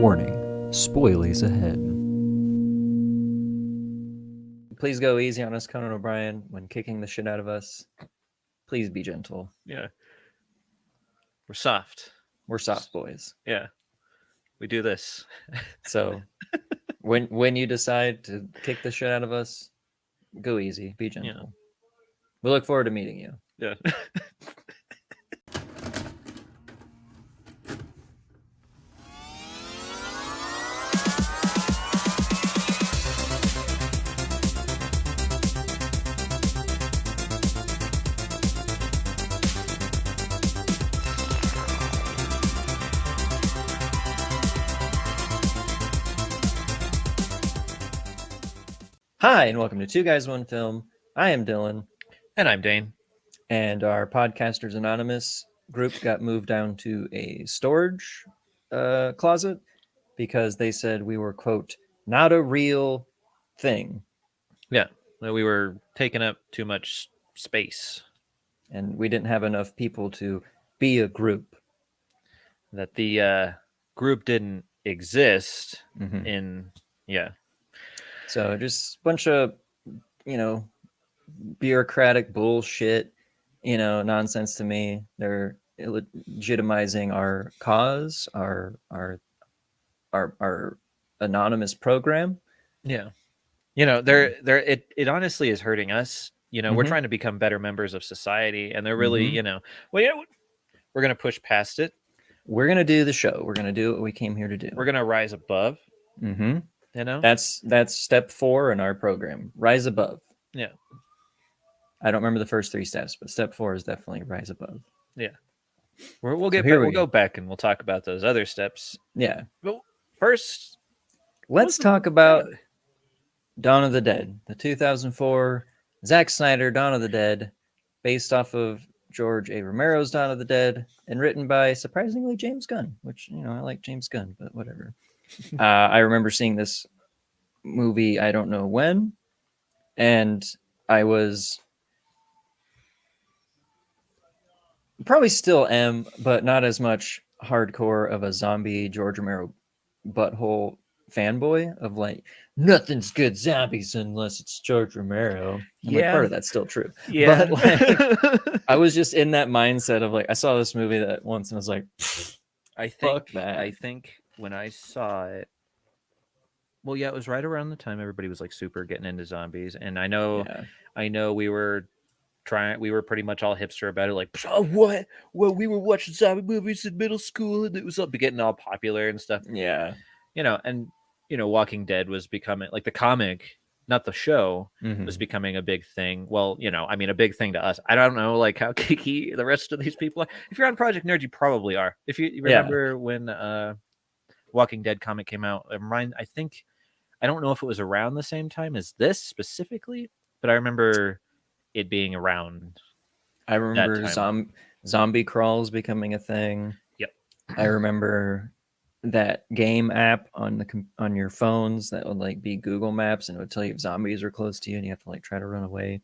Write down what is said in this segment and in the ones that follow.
Warning, spoilies ahead. Please go easy on us, Conan O'Brien, when kicking the shit out of us. Please be gentle. Yeah. We're soft. We're soft boys. Yeah. We do this. So when you decide to kick the shit out of us, go easy, be gentle. Yeah. We look forward to meeting you. Yeah. Hi, and welcome to Two Guys, One Film. I am Dylan. And I'm Dane. And our Podcasters Anonymous group got moved down to a storage closet because they said we were, quote, not a real thing. Yeah. We were taking up too much space. And we didn't have enough people to be a group. That the group didn't exist Mhm. in, yeah. So just a bunch of, bureaucratic bullshit, nonsense to me. They're legitimizing our cause, our anonymous program. Yeah. It honestly is hurting us. We're trying to become better members of society, and they're really, we're going to push past it. We're going to do the show. We're going to do what we came here to do. We're going to rise above. Mm-hmm. That's step 4 in our program. Rise above. Yeah. I don't remember the first 3 steps, but step 4 is definitely rise above. Yeah. We'll go back and we'll talk about those other steps. Yeah. But first, let's talk about Dawn of the Dead, the 2004 Zack Snyder Dawn of the Dead, based off of George A. Romero's Dawn of the Dead, and written by, surprisingly, James Gunn, which, I like James Gunn, but whatever. I remember seeing this movie, I don't know when, and I was probably still am, but not as much hardcore of a zombie George Romero butthole fanboy of like, nothing's good zombies unless it's George Romero. Like, part of that's still true. Yeah. But like, I was just in that mindset of like, I saw this movie that once and I was like, I think when I saw it, well, yeah, it was right around the time everybody was like super getting into zombies, and I know we were pretty much all hipster about it, like, oh, what? Well, we were watching zombie movies in middle school, and it was getting all popular and stuff. Yeah, and Walking Dead was becoming like the comic, not the show, was becoming a big thing. Well, a big thing to us. I don't know, like how geeky the rest of these people are. If you're on Project Nerd, you probably are. If you remember when Walking Dead comic came out, I don't know if it was around the same time as this specifically, but I remember it being around. I remember zombie crawls becoming a thing. Yep. I remember that game app on your phones that would like be Google Maps, and it would tell you if zombies are close to you and you have to like try to run away.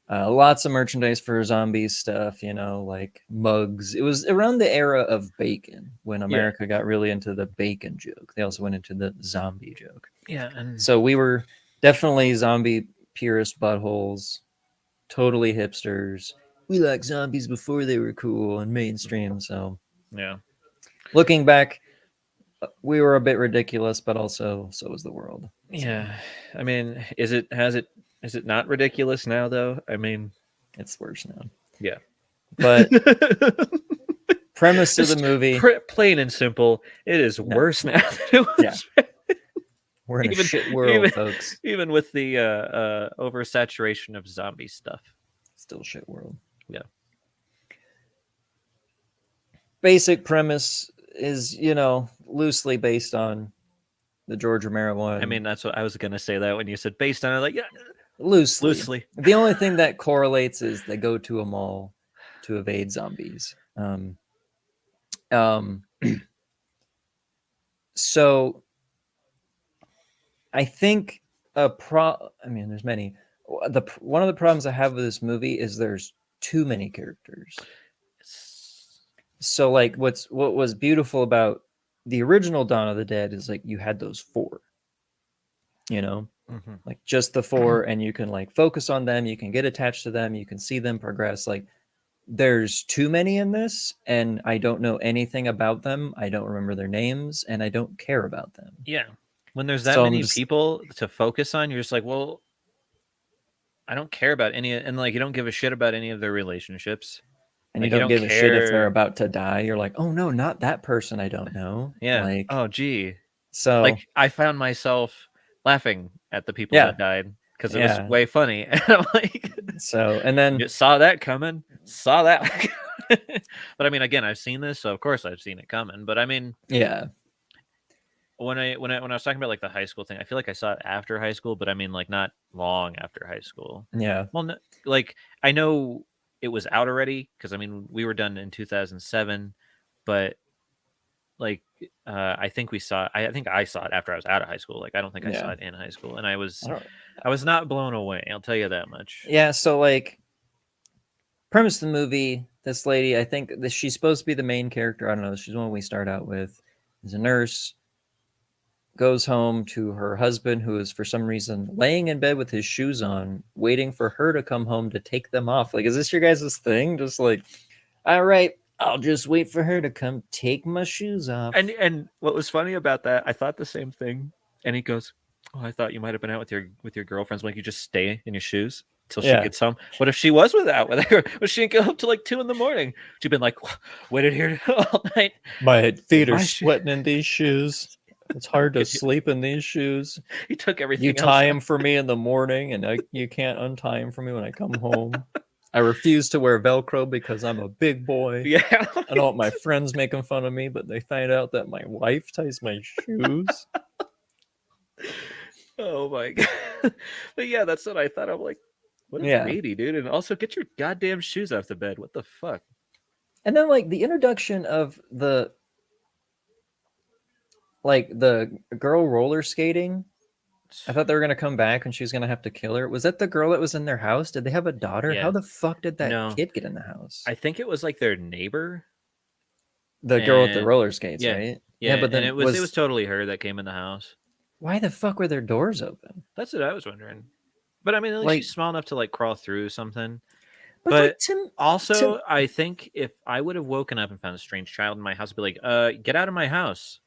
Lots of merchandise for zombie stuff, like mugs. It was around the era of bacon when America got really into the bacon joke. They also went into the zombie joke. Yeah, and so we were definitely zombie purist buttholes, totally hipsters. We liked zombies before they were cool and mainstream. So yeah, looking back, we were a bit ridiculous, but also so was the world. Yeah, I mean, is it not ridiculous now though? I mean, it's worse now. Yeah, but premise of the movie, plain and simple, it is worse now than it was. Yeah. We're in a shit world, folks. Even with the oversaturation of zombie stuff. Still shit world. Yeah. Basic premise is, loosely based on the George Romero one. I mean, that's what I was going to say that when you said based on it, like, yeah. Loosely. The only thing that correlates is they go to a mall to evade zombies. So I think there's many. One of the problems I have with this movie is there's too many characters. So like what was beautiful about the original Dawn of the Dead is like you had those 4, you know, Mhm. like just the 4, and you can like focus on them, you can get attached to them, you can see them progress. Like there's too many in this, and I don't know anything about them. I don't remember their names, and I don't care about them. Yeah. When there's that So I'm many just, people to focus on, you're just like, well, I don't care about any, and like you don't give a shit about any of their relationships. and you Like you don't don't give a shit if they're care. about to die. You're like, oh no, not that person I don't know. Yeah. Like, Oh, gee. so Like I found myself laughing at the people yeah, that died because it was yeah. way funny. And I'm like, So, and then, you saw that coming, saw that. But I mean, again, I've seen this, so of course I've seen it coming. But I mean, yeah, when I was talking about like the high school thing, I feel like I saw it after high school, but I mean like not long after high school. yeah, Well, no, like I know it was out already because I mean we were done in 2007, but like I think we saw. I think I saw it after I was out of high school. Like I don't think I saw yeah. it in high school, and I I don't, was not blown away. I'll tell you that much. yeah. So like, premise of the movie, this lady, I think that she's supposed to be the main character. I don't know. She's the one we start out with. Is a nurse, goes home to her husband, who is for some reason laying in bed with his shoes on, waiting for her to come home to take them off. Like, is this your guys' thing? Just like, all right, I'll just wait for her to come take my shoes off. And what was funny about that, I thought the same thing. And he goes, "Oh, I thought you might have been out with your girlfriends. Like you just stay in your shoes till she Yeah. gets home. What if she was with her? Was she didn't go up till like 2 a.m? She'd been like waited here all night. My feet are My sweating in these shoes. It's hard to sleep in these shoes. He took everything. You else tie out. them for me in the morning, and you can't untie them for me when I come home. I refuse to wear Velcro because I'm a big boy. Yeah. I don't want my friends making fun of me, but they find out that my wife ties my shoes. Oh my god. But yeah, that's what I thought. I'm like, what a Yeah. baby, dude. And also get your goddamn shoes off the bed. What the fuck? And then like the introduction of the girl roller skating. I thought they were gonna come back and she was gonna have to kill her. Was that the girl that was in their house? Did they have a daughter? Yeah. How the fuck did that No. kid get in the house? I think it was like their neighbor. The girl with the And- roller skates, yeah, right? Yeah, but then and it was totally her that came in the house. why the fuck were their doors open? That's what I was wondering. But I mean, at least Like- she's small enough to like crawl through something. But, But like, Tim, Also, I think if I would have woken up and found a strange child in my house, I'd be like, get out of my house.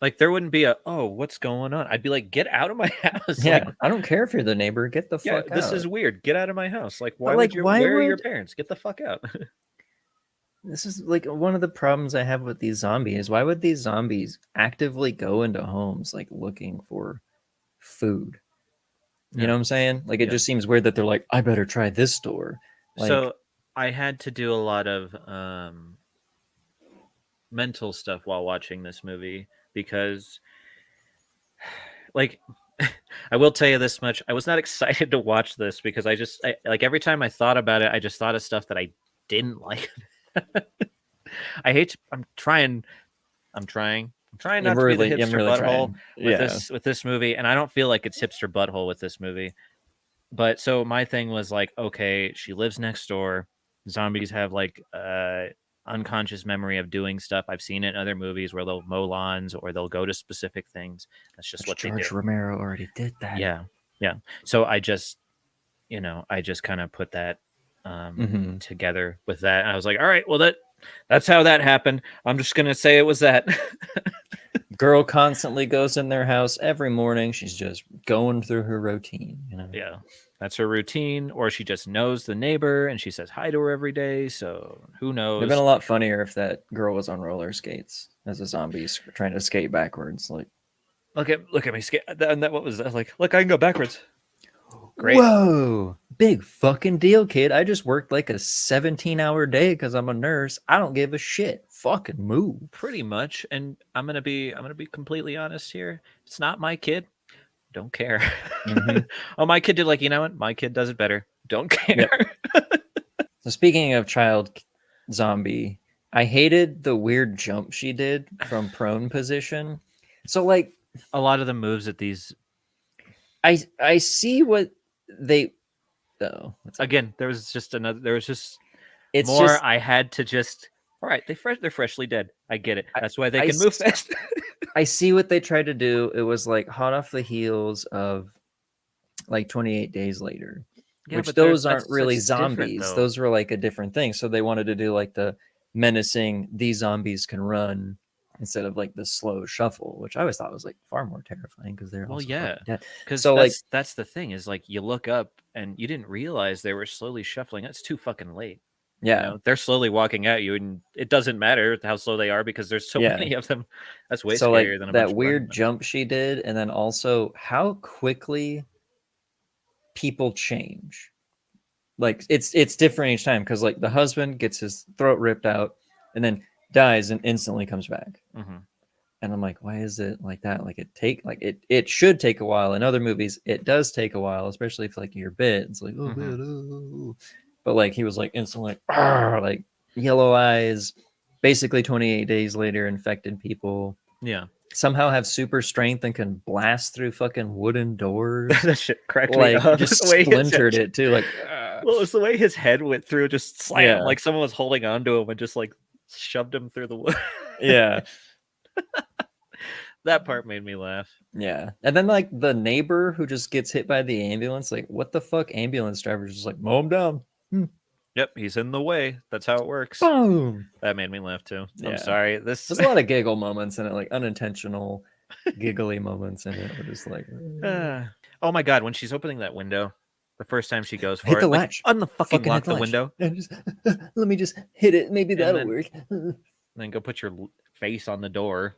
Like there wouldn't be a, oh, what's going on? I'd be like, get out of my house. yeah, Like, I don't care if you're the neighbor. Get the yeah, fuck this out. is weird. Get out of my house. Like, why like, would you? why Where are your would- parents? Get the fuck out. This is like one of the problems I have with these zombies. Why would these zombies actively go into homes like looking for food? You Yeah. know what I'm saying? Like it Yeah. just seems weird that they're like, I better try this store. Like, So I had to do a lot of mental stuff while watching this movie because, like, I will tell you this much: I was not excited to watch this because like every time I thought about it, I just thought of stuff that I didn't like. I'm trying not to be the hipster butthole with this movie, and I don't feel like it's hipster butthole with this movie. But so my thing was like, okay, she lives next door. Zombies have like unconscious memory of doing stuff. I've seen it in other movies where they'll mow lawns or they'll go to specific things. That's just what they George do. Romero already did that. Yeah. So I just kind of put that together with that. And I was like, all right, well that's how that happened. I'm just gonna say it was that. Girl constantly goes in their house every morning. She's just going through her routine, you know. Yeah, that's her routine, or she just knows the neighbor and she says hi to her every day. So who knows? It'd been a lot funnier if that girl was on roller skates as a zombie trying to skate backwards. Like, look at me skate. And that what was that? Like, look, I can go backwards. Great. Whoa, big fucking deal, kid. I just worked like a 17-hour day because I'm a nurse. I don't give a shit. Fucking move. Pretty much. And I'm gonna be completely honest here. It's not my kid. Don't care. Mhm. Oh, my kid did like, you know what? My kid does it better. Don't care. So speaking of child zombie, I hated the weird jump she did from prone position. So like A lot of the moves that these I see what they again, there was just it's more just I had to just All right, they're freshly dead. I get it. I- That's why they I can move s- fast. I see what they tried to do. It was like hot off the heels of like 28 Days Later, Yeah, which but they're those aren't really that's different zombies. though. Those were like a different thing. So they wanted to do like the menacing, these zombies can run instead of like the slow shuffle, which I always thought was like far more terrifying because they're Well, also yeah, fucking dead. because So like, that's the thing is like you look up and you didn't realize they were slowly shuffling. That's too fucking late. yeah, You know, they're slowly walking at you, and it doesn't matter how slow they are because there's so Yeah. many of them. That's way so like scarier than a bunch that of weird running. jump she did, and then also how quickly people change. Like it's different each time because like the husband gets his throat ripped out and then dies and instantly comes back. Mhm. And I'm like, why is it like that? Like it should take a while. In other movies, it does take a while, especially if like you're bit. It's like, oh Mhm. man, oh. But like he was like instantly like yellow eyes. Basically, 28 days later, infected people Yeah, somehow have super strength and can blast through fucking wooden doors. that shit cracked me Like up. just The way his splintered head- it too. Like Well, it was the way his head went through, just slam, Yeah. like someone was holding onto him and just like shoved him through the wood. yeah. That part made me laugh. Yeah. And then like the neighbor who just gets hit by the ambulance, like what the fuck? Ambulance driver's just like mow him down. Yep, he's in the way. That's how it works. Boom. That made me laugh too. Yeah. I'm sorry. This There's a lot of giggle moments in it, like unintentional giggly moments in it. We're just like oh my god, when she's opening that window, the first time she goes for hit it, the like, latch. unfucking Fucking lock hit the latch. window, And just, let me just hit it. Maybe that'll then- work. and then go put your face on the door.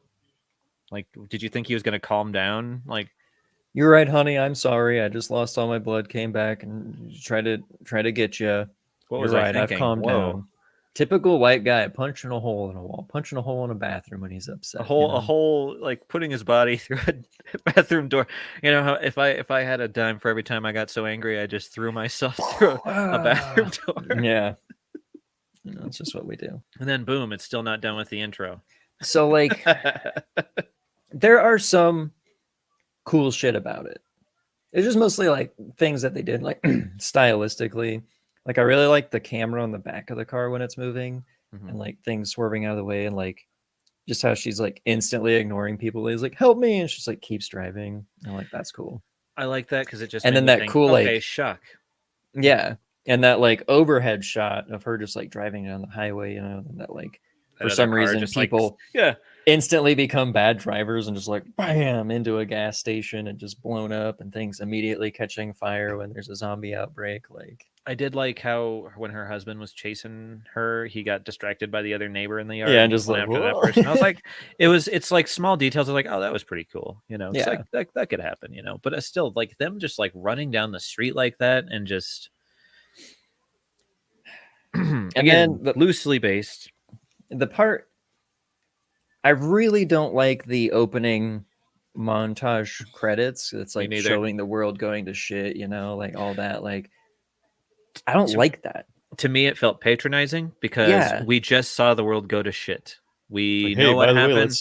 Like, did you think he was gonna calm down? Like, You're right, honey. I'm sorry. I just lost all my blood, came back and try to get you. what You're was right. I I've thinking? calmed Whoa. down. Typical white guy punching a hole in a wall, punching a hole in a bathroom when he's upset. A whole like putting his body through a bathroom door. You know how if I had a dime for every time I got so angry, I just threw myself through a bathroom door. Yeah. It's just what we do. And then boom, it's still not done with the intro. So like there are some cool shit about it. It's just mostly like things that they did like stylistically. Like I really like the camera on the back of the car when it's moving Mhm. and like things swerving out of the way and like just how she's like instantly ignoring people. He's like, help me, and she's like keeps driving. And like that's cool. I like that because it just And made then me that think, cool, okay, like- shuck. Yeah. And that like overhead shot of her just like driving down the highway, and that like for Another some car reason just, like, people yeah. instantly become bad drivers and just like bam into a gas station and just blown up and things immediately catching fire when there's a zombie outbreak. Like I did like how when her husband was chasing her, he got distracted by the other neighbor in the yard. Yeah, and just went like, after that whoa. person. I was like, it's like small details. I was like, oh, that was pretty cool. You know, it's Yeah. like that could happen. You know, but it's still like them just like running down the street like that and just. And Again, then loosely based. the part I really don't like the opening montage credits. It's Me like neither. showing the world going to shit, like all that. Like I don't To- like that. To me, it felt patronizing because Yeah. we just saw the world go to shit. We Like, know hey, what by the way, happened.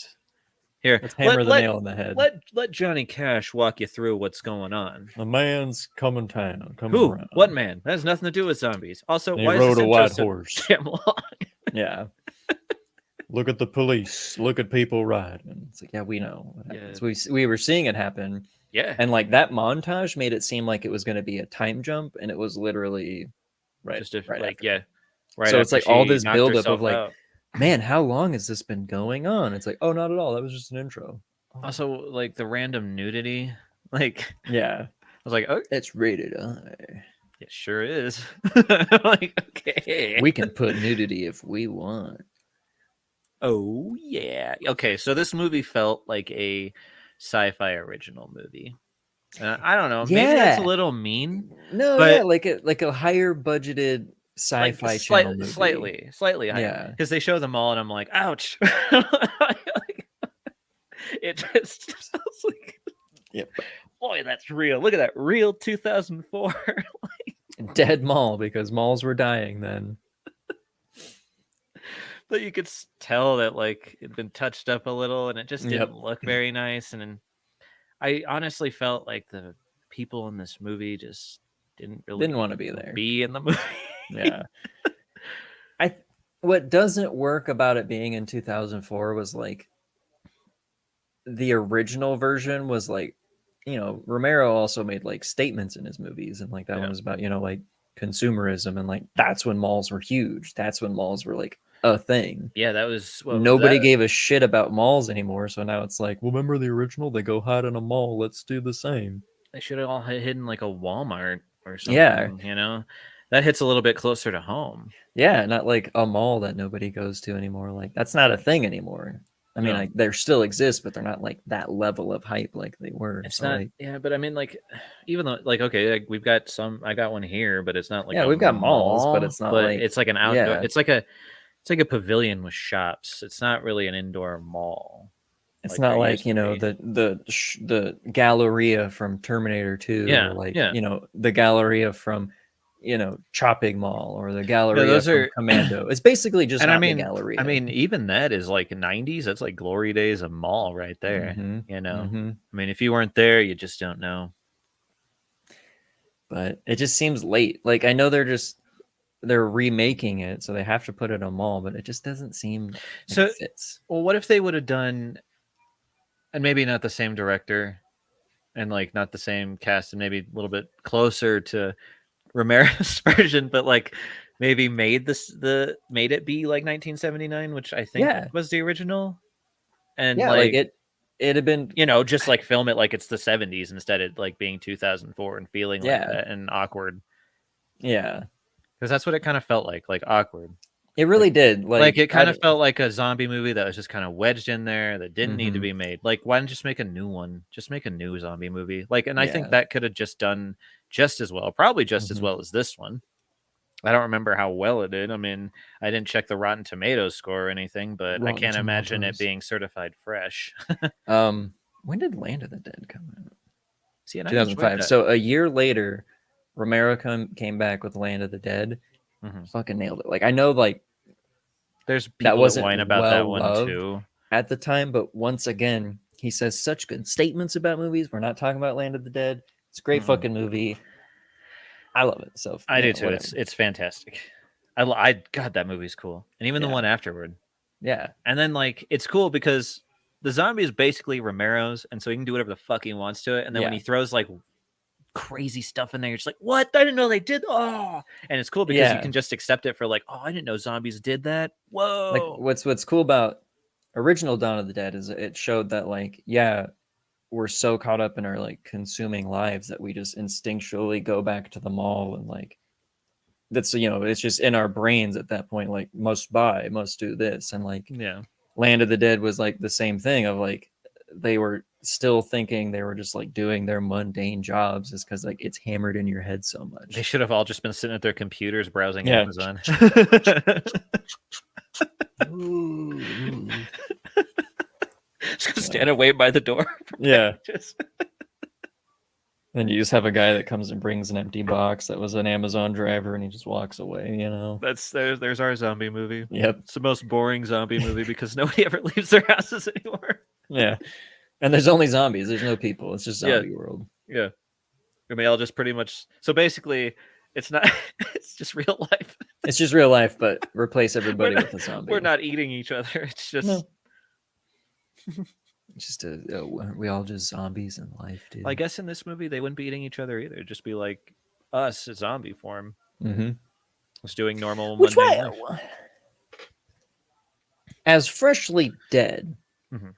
Here, let's hammer the nail on the head. let Johnny Cash walk you through what's going on. A man's coming coming Who? around. What man? That has nothing to do with zombies. Also, And he why is rode this a intro white so horse. damn long? Yeah. Look at the police. Look at people riding. It's like, yeah, we know what Yeah. happens. We were seeing it happen. Yeah, And like that montage made it seem like it was going to be a time jump, and it was literally right. just a, right like after. yeah, right. So it's after like all she this knocked buildup herself of like, out. man, how long has this been going on? It's like, oh, not at all. That was just an intro. Oh. Also, like the random nudity. Like Yeah, I was like, oh, it's rated I. it sure is. Like okay, We can put nudity if we want. Oh yeah. Okay, so this movie felt like a sci-fi original movie. I don't know. Maybe that's a Yeah. little mean. No, But- yeah, like a higher budgeted Like sci-fi channel movie. slightly higher. Yeah. Because they show them all, and I'm like, ouch. Like, it just sounds like, Yep. boy, that's real. Look at that, real 2004. Dead mall because malls were dying then. But you could tell that like it'd been touched up a little, and it just didn't Yep. look very nice. And then I honestly felt like the people in this movie just didn't really Didn't want to be there. be in the movie. Yeah. what doesn't work about it being in 2004 was like the original version was like, Romero also made like statements in his movies, and like that one was about, like consumerism, and like that's when malls were huge. That's when malls were like a thing. Yeah, that was what was Nobody that? gave a shit about malls anymore. So now it's like, well, remember the original? They go hide in a mall. Let's do the same. They should have all hidden like a Walmart or something. Yeah. That hits a little bit closer to home. Yeah, not like a mall that nobody goes to anymore. Like that's not a thing anymore. I mean, No. like they still exist, but they're not like that level of hype like they were. It's So not, like, yeah, but I mean, like, even though, like, okay, like, we've got some. I got one here, but it's not like yeah, a we've got malls, but mall. it's not But like, it's like an outdoor. yeah, It's like a pavilion with shops. It's not really an indoor mall. it's Like not there like used to be. the Galleria from Terminator 2, Yeah, or like yeah. the Galleria from Chopping Mall, or the No, Galleria those from are, Commando. It's basically just and not the Galleria. I mean, even that is like 90s. That's like glory days of mall right there. Mm-hmm. Mm-hmm. I mean, if you weren't there, you just don't know. But it just seems late. Like I know they're remaking it, so they have to put it on a mall, but it just doesn't seem like So, it fits. well, what if they would have done, and maybe not the same director, and like not the same cast, and maybe a little bit closer to Romero's version, but like maybe made it be like 1979, which I think Yeah. was the original, and Yeah, like like it'd have been just like film it like it's the 70s instead of like being 2004 and feeling like yeah. that and awkward, Yeah. because that's what it kind of felt like awkward. It really did. Like it kind I of felt like a zombie movie that was just kind of wedged in there that didn't need to Mhm. be made. Like, why didn't you just make a new one? Just make a new zombie movie. Like, and I think Yeah. that could have just done just as well, probably just as Mhm. well as this one. I don't remember how well it did. I mean, I didn't check the Rotten Tomatoes score or anything, but I Rotten can't imagine it Tomatoes. being certified fresh. When did Land of the Dead come out? See, and I enjoyed 2005. that. So a year later, Romero came back with Land of the Dead. Mhm. Fucking nailed it. Like I know like There's that people that wasn't whine about that well one loved too. at the time, but once again, he says such good statements about movies. We're not talking about Land of the Dead. It's a great Mm-mm. fucking movie. I love it. So I do too. whatever. It's fantastic. God, that movie's cool, and even the Yeah. one afterward. Yeah. And then like it's cool because the zombie is basically Romero's, and so he can do whatever the fuck he wants to it. And then when Yeah. he throws like crazy stuff in there, you're just like, what? I didn't know they did. Oh, and it's cool because you Yeah. can just accept it for like, oh, I didn't know zombies did that. Like Whoa. what's cool about original Dawn of the Dead is it showed that like, yeah, we're so caught up in our like consuming lives that we just instinctually go back to the mall, and like that's it's just in our brains at that point, like must buy, must do this. And like Yeah. Land of the Dead was like the same thing of like they were still thinking they were just like doing their mundane jobs, is because like it's hammered in your head so They much. should have all just been sitting at their computers browsing Yeah. Amazon. Just stand and wait by the door. Yeah. Just... Then you just have a guy that comes and brings an empty box that was an Amazon driver, and he just walks away, There's our zombie movie. Yep. It's the most boring zombie movie because nobody ever leaves their houses anymore. Yeah. And there's only zombies. There's no people. It's just zombie world. Yeah. And they all just pretty much, so basically it's not it's just real life. It's just real life, but replace everybody with a zombie. We're not eating each other. It's just No. It's just we all just zombies in life, dude. I guess in this movie they wouldn't be eating each other either. It'd just be like us, a zombie form. Mm-hmm. Just doing normal Which mundane way, life. as freshly dead, Mhm.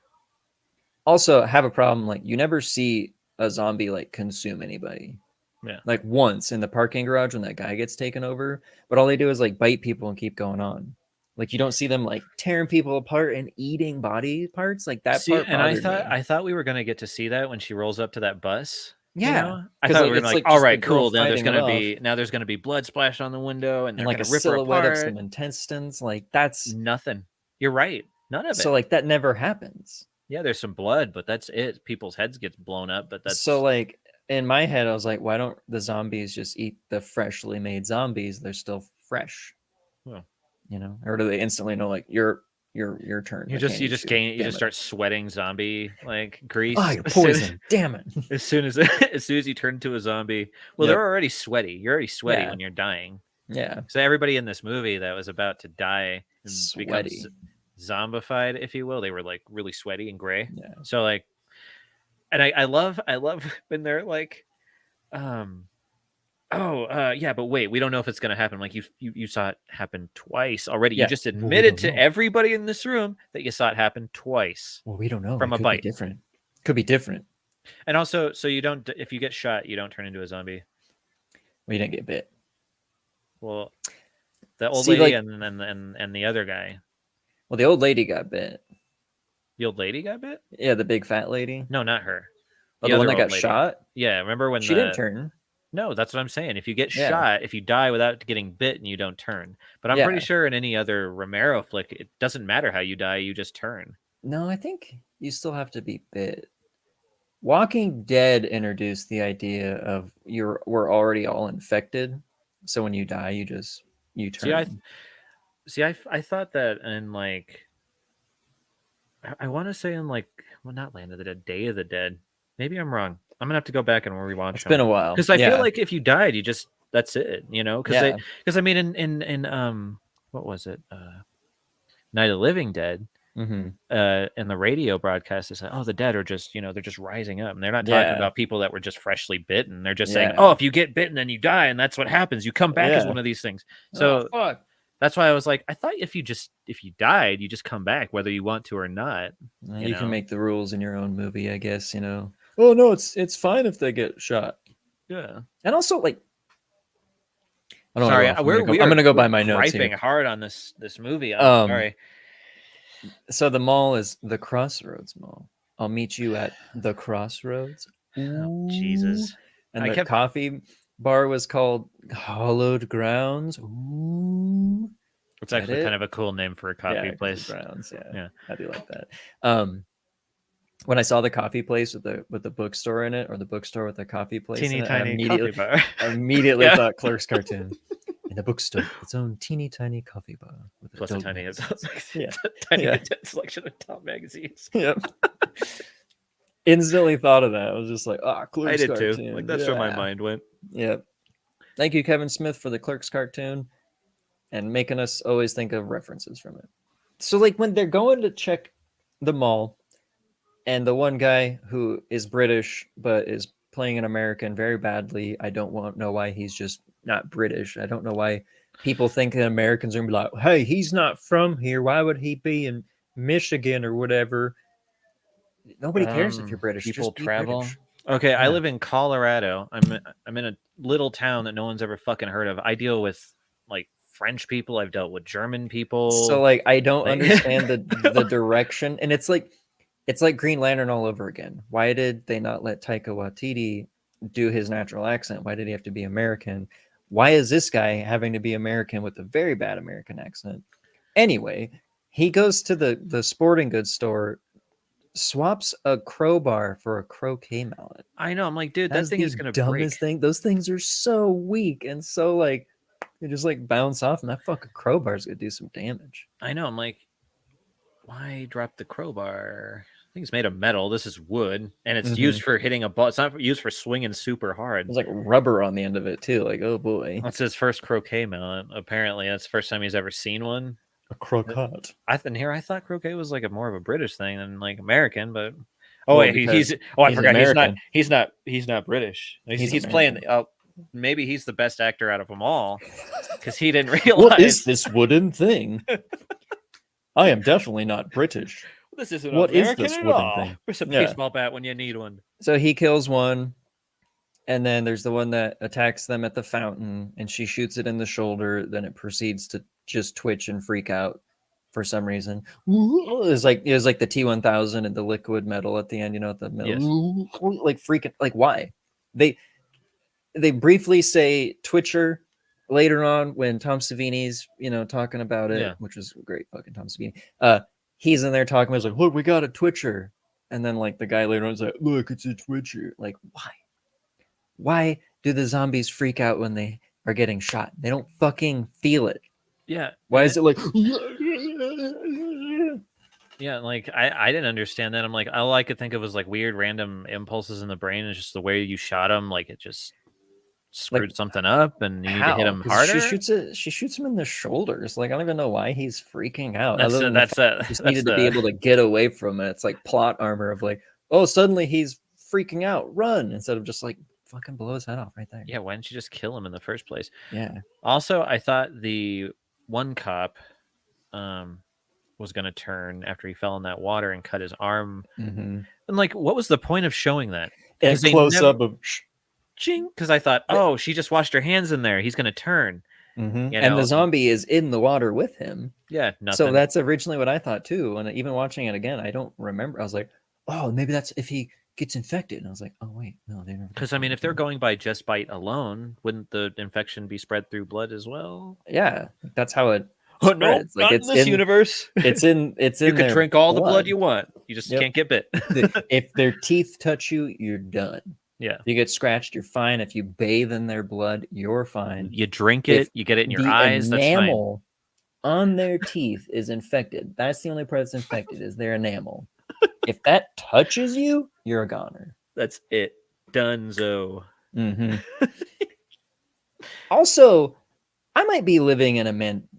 also have a problem. Like you never see a zombie like consume anybody. Yeah. Like once in the parking garage when that guy gets taken over, but all they do is like bite people and keep going on. Like you don't see them like tearing people apart and eating body parts. Like that part And bothered me. I thought we were gonna get to see that when she rolls up to that bus. Yeah, I thought we were it's like, like all just right, the girl cool. Now there's fighting it gonna off, be blood splashed on the window, and and they're like a gonna rip her silhouette of apart. some intestines. Like that's Nothing. You're right. None of it. so like that never happens. Yeah, there's some blood, but that's it. People's heads get blown up, but that's So like in my head, I was like, why don't the zombies just eat the freshly made zombies? They're still fresh, Well, or do they instantly know like your turn? you I just can't you eat just you. gain you Damn just it. start sweating zombie like grease. Oh, you're as soon as- poison. Damn it. As soon as as soon as you turn into a zombie. Well, Yep. they're already sweaty. You're already sweaty Yeah. when you're dying. Yeah. So everybody in this movie that was about to die and become Sweaty. zombified, if you will, they were like really sweaty and gray. Yeah. So like, and I love when they're like, yeah, but wait, we don't know if it's gonna happen. Like you saw it happen twice already. You Yeah. just Well, we admitted don't to know. everybody in this room that you saw it happen twice Well, we don't know. from It a could bite. be different. Could be different. And also, so you don't, if you get shot, you don't turn into a zombie. We didn't get bit. Well, the old See, lady like- and the other guy, Well, the old lady got bit. the old lady got bit. Yeah, the big fat lady. No, not her. Oh, the one other that got old lady. shot. Yeah, remember when She didn't turn. No, that's what I'm saying. If you get Yeah. shot, if you die without getting bit, and you don't turn. But I'm Yeah. pretty sure in any other Romero flick, it doesn't matter how you die; you just turn. No, I think you still have to be bit. Walking Dead introduced the idea of we're already all infected, so when you die, you turn. I thought that in like, I want to say in like, well, not Land of the Dead, Day of the Dead. Maybe I'm wrong. I'm gonna have to go back and rewatch. It's been a while because I Yeah. feel like if you died, you just that's it. You know, because Yeah. because I mean in what was it? Night of the Living Dead. Mm-hmm. In the radio broadcast, it's like, oh, the dead are just, they're just rising up, and they're not Yeah. talking about people that were just freshly bitten. They're just saying, Yeah. oh, if you get bitten, then you die, and that's what happens. You come back as Yeah. one of these things. So Oh, fuck. that's why I was like, I thought if you died, you just come back whether you want to or not. You know? can make the rules in your own movie, I guess. Oh no, it's fine if they get shot. Yeah. And also, like, I don't Sorry, know. I'm we're gonna go by my notes griping here. hard on this movie. I'm sorry. So the mall is the Crossroads Mall. I'll meet you at the Crossroads. Oh, Jesus. And I the kept- coffee bar was called Hollowed Grounds. Ooh. It's actually kind of a cool name for a coffee place. Grounds. Yeah. Yeah. I do like that. When I saw the coffee place with the bookstore in it, or the bookstore with the coffee place Teeny in it, tiny immediately, coffee bar. I immediately Yeah. thought Clerks cartoon. In the bookstore, its own teeny tiny coffee bar with Plus a adult tiny, magazines. tiny Yeah. selection of top magazines. Yep. Instantly thought of that. I was just like, I Clerks did cartoon. too. Like that's where my mind went. Yep. Thank you, Kevin Smith, for the Clerks cartoon and making us always think of references from it. So, like, when they're going to check the mall, and the one guy who is British but is playing an American very badly, I don't know why he's just not British. I don't know why people think that Americans are gonna be like, hey, he's not from here. Why would he be in Michigan or whatever? Nobody cares if you're British. People Just be travel. British. Okay, I Yeah. live in Colorado. I'm in a little town that no one's ever fucking heard of. I deal with like French people. I've dealt with German people. So like I don't Like- understand the direction, and it's like Green Lantern all over again. Why did they not let Taika Waititi do his natural accent? Why did he have to be American? Why is this guy having to be American with a very bad American accent? Anyway, he goes to the sporting goods store, swaps a crowbar for a croquet mallet. I know. I'm like, dude, that That's thing the is gonna dumbest break. thing. Those things are so weak and so like they just like bounce off, and that fucking crowbar is gonna do some damage. I know. I'm like, why drop the crowbar? I think it's made of metal. This is wood, and it's used for hitting a ball. It's not used for swinging super hard. There's like rubber on the end of it too. Like, oh boy, That's his first croquet mallet. Apparently, that's the first time he's ever seen one. a croquette. I thought croquet was like a more of a British thing than like American, but Well, wait, because I he's forgot American. he's not British. He's playing. Maybe he's the best actor out of them all because he didn't realize What is this wooden thing? I am definitely not British. this isn't What is American this at wooden all. thing? Where's a Yeah. baseball bat when you need one? So he kills one, and then there's the one that attacks them at the fountain, and she shoots it in the shoulder. Then it proceeds to just twitch and freak out for some reason. It was like the T-1000 and the liquid metal at the end, at the middle. Like freaking, like why? They briefly say Twitcher later on when Tom Savini's, talking about it, Yeah. which was great, fucking Tom Savini. He's in there talking. He's like, "Look, we got a Twitcher," and then like the guy later on is like, "Look, it's a Twitcher." Like, why? Why do the zombies freak out when they are getting shot? They don't fucking feel it. Yeah. Why is it like? Yeah, like I didn't understand that. I'm like, all I could think of was like weird random impulses in the brain. It's just the way you shot him. Like it just screwed something up, and you need to hit him 'Cause harder. She shoots him in the shoulders. Like I don't even know why he's freaking out. That's other than that's the fact he just that's needed to be able to get away from it. It's like plot armor of like, oh, suddenly he's freaking out, run, instead of just like fucking blow his head off right there. yeah. Why didn't you just kill him in the first place? Yeah. Also, I thought the one cop was going to turn after he fell in that water and cut his arm. Mm-hmm. And like, what was the point of showing that? And they close never- up of Because I thought, oh, she just washed her hands in there. He's going to turn. mm-hmm. You And know? the zombie is in the water with him. Yeah, nothing. So that's originally what I thought too. And even watching it again, I don't remember. I was like, oh, maybe that's if he gets infected. And I was like, oh wait, no, they never. Because I mean, if they're going by just bite alone, wouldn't the infection be spread through blood as well? Yeah, that's how it. Oh no, spreads. Like not it's in this in universe. It's in. It's in. You can their drink all the blood you want. You just Yep. can't get bit. If their teeth touch you, you're done. Yeah. If you get scratched, you're fine. If you bathe in their blood, you're fine. You drink it, If you get it in your the eyes. That's fine. enamel on their teeth is infected. That's the only part that's infected is their enamel. If that touches you, you're a goner. That's it. Dunzo. Mm-hmm. Also, I might be living in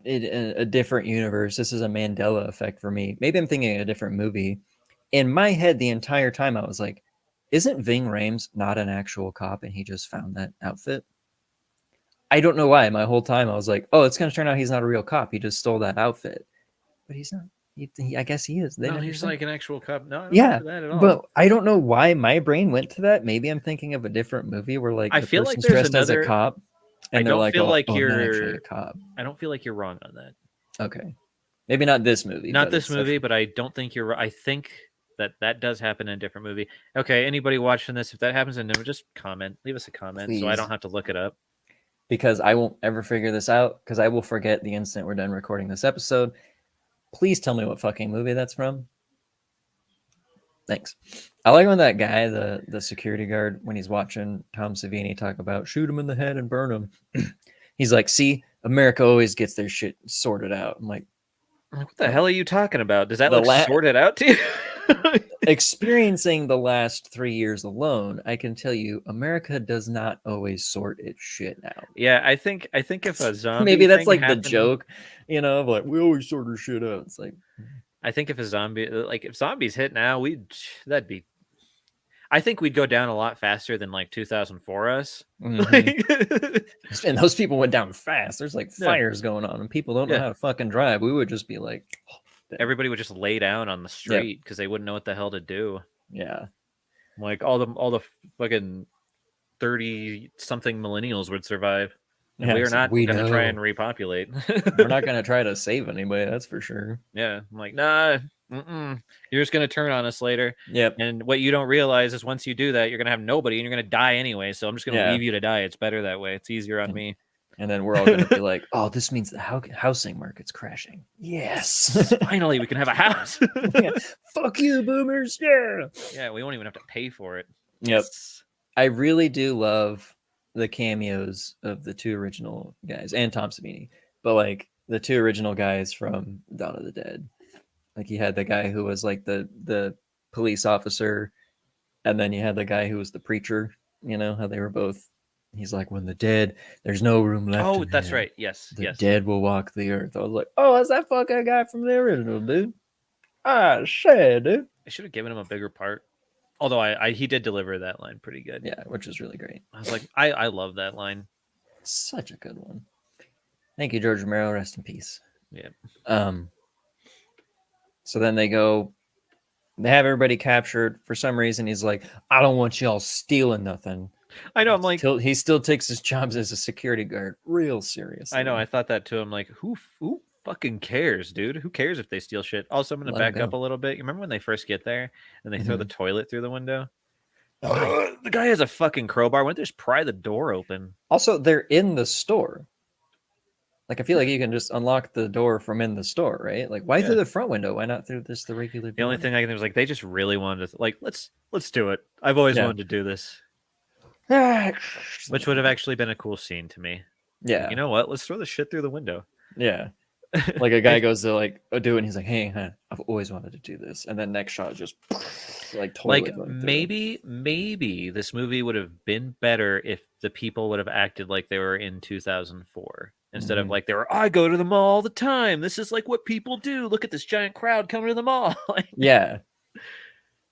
a different universe. This is a Mandela effect for me. Maybe I'm thinking a different movie. In my head, the entire time, I was like, isn't Ving Rhames not an actual cop and he just found that outfit? I don't know why. My whole time, I was like, oh, it's going to turn out he's not a real cop. He just stole that outfit. But he's not. I guess he is. No, he's like an actual cop. No, I don't yeah, remember that at all. but I don't know why my brain went to that. Maybe I'm thinking of a different movie where like I the feel like person's there's dressed as a another- cop, and I they're don't like, feel oh, like oh, I'm not actually you're- a cop. I don't feel like you're wrong on that. Okay, maybe not this movie. Not but this it's movie, but I don't think you're right. I think that does happen in a different movie. Okay, anybody watching this, if that happens in there, just comment. Leave us a comment so I Please. don't have to look it up. because I won't ever figure this out because I will forget the instant we're done recording this episode. Please tell me what fucking movie that's from. Thanks. I like when that guy, the security guard, when he's watching Tom Savini talk about shoot him in the head and burn him. He's like, see, America always gets their shit sorted out. I'm like, What the hell are you talking about? Does that The look sorted out to you? experiencing the last 3 years alone, I can tell you America does not always sort its shit out. Yeah, I think if a zombie Maybe that's thing like happened, the joke, of like we always sort our shit out. It's like I think if a zombie if zombies hit now, that'd be I think we'd go down a lot faster than like 2004 us. mhm. And those people went down fast. There's like Yeah. fires going on and people don't know Yeah. how to fucking drive. We would just be like, Everybody would just lay down on the street because they wouldn't know what the hell to do. yeah. Like all the fucking 30-something millennials would survive. And Yeah, we are it's like, not we going to try know. and repopulate. We're not gonna try to save anybody, that's for sure. Yeah, I'm like, nah, you're just going to turn on us later. Yep. And what you don't realize is once you do that, you're going to have nobody and you're going to die anyway. So I'm just going to Yeah. leave you to die. It's better that way. It's easier on me. And then we're all gonna be like, oh, this means the housing market's crashing. Yes. Finally, we can have a house. Yeah. Fuck you, boomers. Yeah. Yeah, we won't even have to pay for it. Yep. Yes. I really do love the cameos of the two original guys and Tom Savini, but like the two original guys from Dawn of the Dead. Like you had the guy who was like the police officer, and then you had the guy who was the preacher. You know how they were both. He's like, when the dead, there's no room left. Oh, in that's hell. right. Yes. The Yes. dead will walk the earth. I was like, oh, that's that fucking guy from the original, dude. Ah, shit, dude. I should have given him a bigger part. Although he did deliver that line pretty good. Yeah, which is really great. I was like, I love that line. Such a good one. Thank you, George Romero. Rest in peace. Yeah. So then they have everybody captured. For some reason, he's like, I don't want y'all stealing nothing. I know. I'm like, He still takes his jobs as a security guard real seriously. I know. I thought that too. I'm like, who fucking cares, dude? Who cares if they steal shit? Also, I'm gonna Let back 'em up go. a little bit. You remember when they first get there and they throw the Mhm. toilet through the window? The guy has a fucking crowbar. Why don't they just pry the door open? Also, they're in the store. Like, I feel like you can just unlock the door from in the store, right? Like, why Yeah. through the front window? Why not through the regular door? The only thing I can think was like they just really wanted to let's do it. I've always Yeah. wanted to do this, which would have actually been a cool scene to me. Yeah. You know what? Let's throw the shit through the window. Yeah. Like a guy goes to like do it, and he's like, "Hey, huh, I've always wanted to do this," and then next shot just like toilet Like going through him. maybe this movie would have been better if the people would have acted like they were in 2004 instead of Mhm. like they were. I go to the mall all the time. This is like what people do. Look at this giant crowd coming to the mall. Yeah,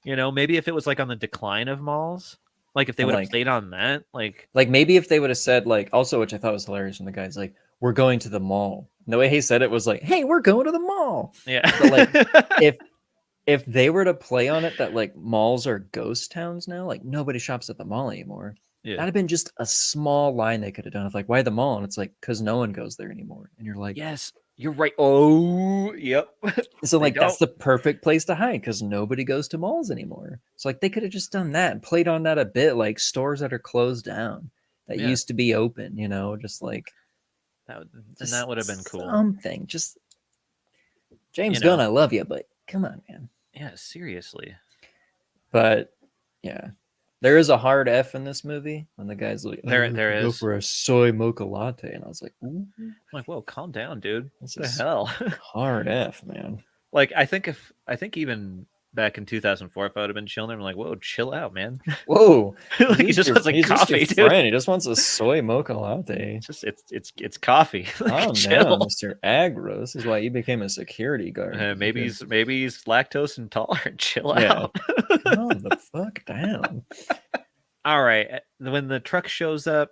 Maybe if it was like on the decline of malls, like if they and would have played on that, like maybe if they would have said like also, which I thought was hilarious, when the guy's like, "We're going to the mall." And the way he said it was like, "Hey, we're going to the mall." yeah, But like if they were to play on it that like malls are ghost towns now, like nobody shops at the mall anymore. yeah, That'd have been just a small line they could have done of like, why the mall? And it's like, because no one goes there anymore. And you're like, yes, you're right. Oh, yep. so They like that's don't. the perfect place to hide because nobody goes to malls anymore. So like they could have just done that and played on that a bit, like stores that are closed down that Yeah, used to be open, just like and that would have been cool. something. Just James You Gunn, know, I love you, but come on, man. yeah, seriously. But yeah, there is a hard F in this movie when the guy's like, "I really There could go is. for a soy mocha latte," and I was like, "Ooh, I'm like, whoa, calm down, dude. this What the is hell? hard F, man." Like, I think even back in 2004, if I would have been chilling, I'm like, whoa, chill out, man. Whoa, Like, he just wants like he's just your coffee, dude. friend. He just wants a soy mocha latte. It's coffee. Like, Calm down, chill. Mr. Aggro. This is why you became a security guard. Maybe he's lactose intolerant. Chill Yeah, out. calm the fuck down. All right. When the truck shows up,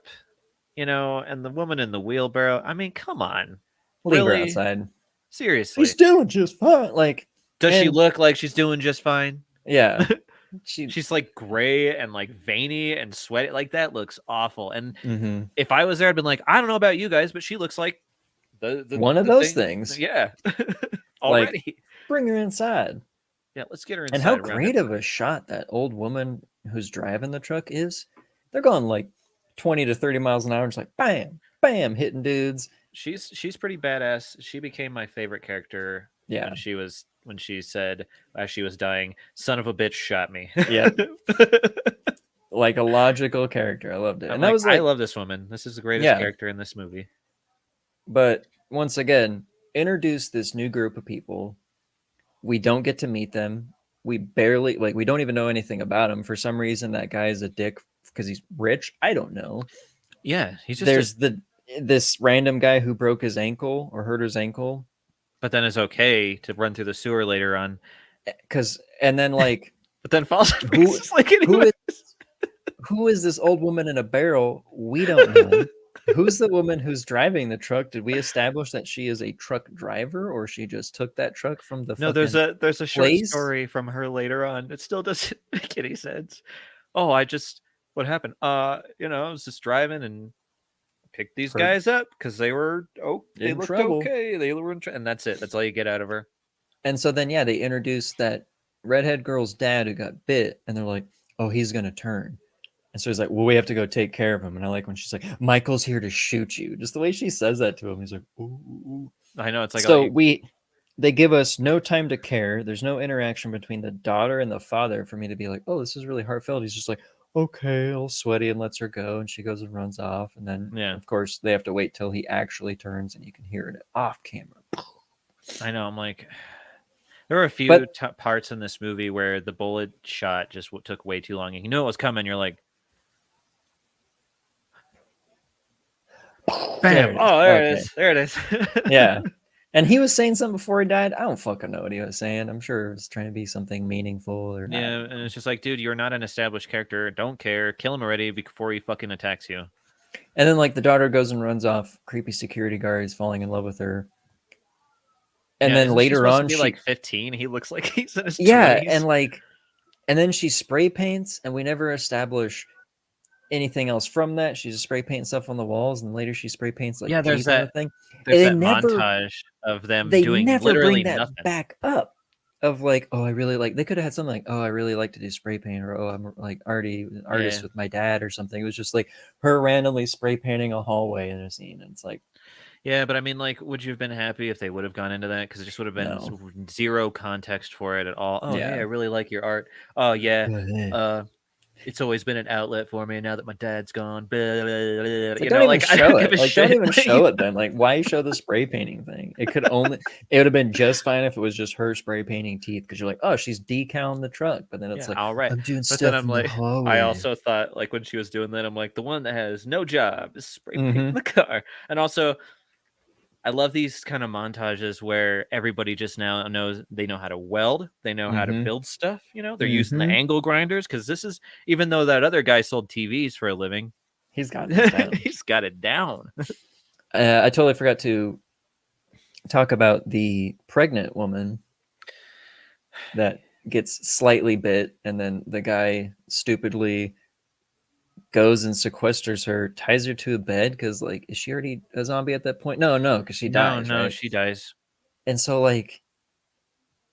and the woman in the wheelbarrow. I mean, come on, Leave her really? outside. Seriously? She's doing just fine. Like, Does she and look like she's doing just fine? yeah, she. She's like gray and like veiny and sweaty. Like that looks awful. And Mhm. if I was there, I'd been like, I don't know about you guys, but she looks like One of the those thing. things. Yeah. Like, Already. bring her inside. Yeah, let's get her inside. And how around her great of truck. a shot that old woman who's driving the truck is. They're going like 20 to 30 miles an hour, just like bam, bam, hitting dudes. She's pretty badass. She became my favorite character Yeah. when she said as she was dying, "Son of a bitch shot me." Yeah. Like a logical character. I loved it. I'm And that like, was I like, love this woman. This is the greatest yeah. character in this movie. But once again, introduce this new group of people. We don't get to meet them. We barely, like, we don't even know anything about him. For some reason, that guy is a dick because he's rich. I don't know. Yeah, he's just There's this random guy who broke his ankle or hurt his ankle. but then it's okay to run through the sewer later on. And then like, But then falls who like who anyway. who is this old woman in a barrel? We don't know. Who's the woman who's driving the truck? Did we establish that she is a truck driver, or she just took that truck from the No, fucking there's a short place? story from her later on. It still doesn't make any sense. Oh, what happened? I was just driving and picked these Her guys up because they in looked trouble. okay. They were and that's it. That's all you get out of her. And so then, yeah, they introduced that redhead girl's dad who got bit, and they're like, "Oh, he's gonna turn." And so he's like, "Well, we have to go take care of him." And I like when she's like, "Michael's here to shoot you." Just the way she says that to him, he's like, "Ooh." I know it's like So they give us no time to care. There's no interaction between the daughter and the father for me to be like, "Oh, this is really heartfelt." He's just like, "Okay," all sweaty, and lets her go, and she goes and runs off. And then, yeah. of course, they have to wait till he actually turns, and you can hear it off camera. I know. I'm like, there were a few But parts in this movie where the bullet shot just took way too long, and you know it was coming. You're like, bam! There it is. There it is. Yeah. And he was saying something before he died. I don't fucking know what he was saying. I'm sure it was trying to be something meaningful or not. Yeah, and it's just like, dude, you're not an established character. Don't care. Kill him already before he fucking attacks you. And then like the daughter goes and runs off. Creepy security guard is falling in love with her. And then later on, she like 15. He looks like he's in his 20s. And then she spray paints, and we never establish anything else from that. She just spray paints stuff on the walls, and later she spray paints like there's tape on the thing. There's that never, montage of them they doing never literally bring that nothing. back up. Of like, oh, I really like. They could have had something like, oh, I really like to do spray paint, or oh, I'm like already an artist with my dad, or something. It was just like her randomly spray painting a hallway in a scene. And it's like, yeah, but I mean, like, would you have been happy if they would have gone into that? Because it just would have been zero context for it at all. Oh, yeah, hey, I really like your art. Oh, yeah. It's always been an outlet for me now that my dad's gone. Blah, blah, blah, It's like, you don't know, even like I show don't give it. a Like, shit. don't even show it then. Like, why show the spray painting thing? It would have been just fine if it was just her spray painting teeth because you're like, oh, she's decaling the truck. But then it's Yeah, like, all right. I'm doing But then stuff I'm in the like, I hallway. also thought like when she was doing that, I'm like, the one that has no job is spray painting Mhm. the car. And also, I love these kind of montages where everybody just now knows they know how to weld, they know how to Mhm. build stuff. You know, they're using the Mhm. angle grinders because this is even though that other guy sold TVs for a living, He's got this down. he's got it down. I totally forgot to talk about the pregnant woman that gets slightly bit, and then the guy stupidly goes and sequesters her, ties her to a bed because, like, is she already a zombie at that point? No, because she dies, No, right? she dies. And so, like,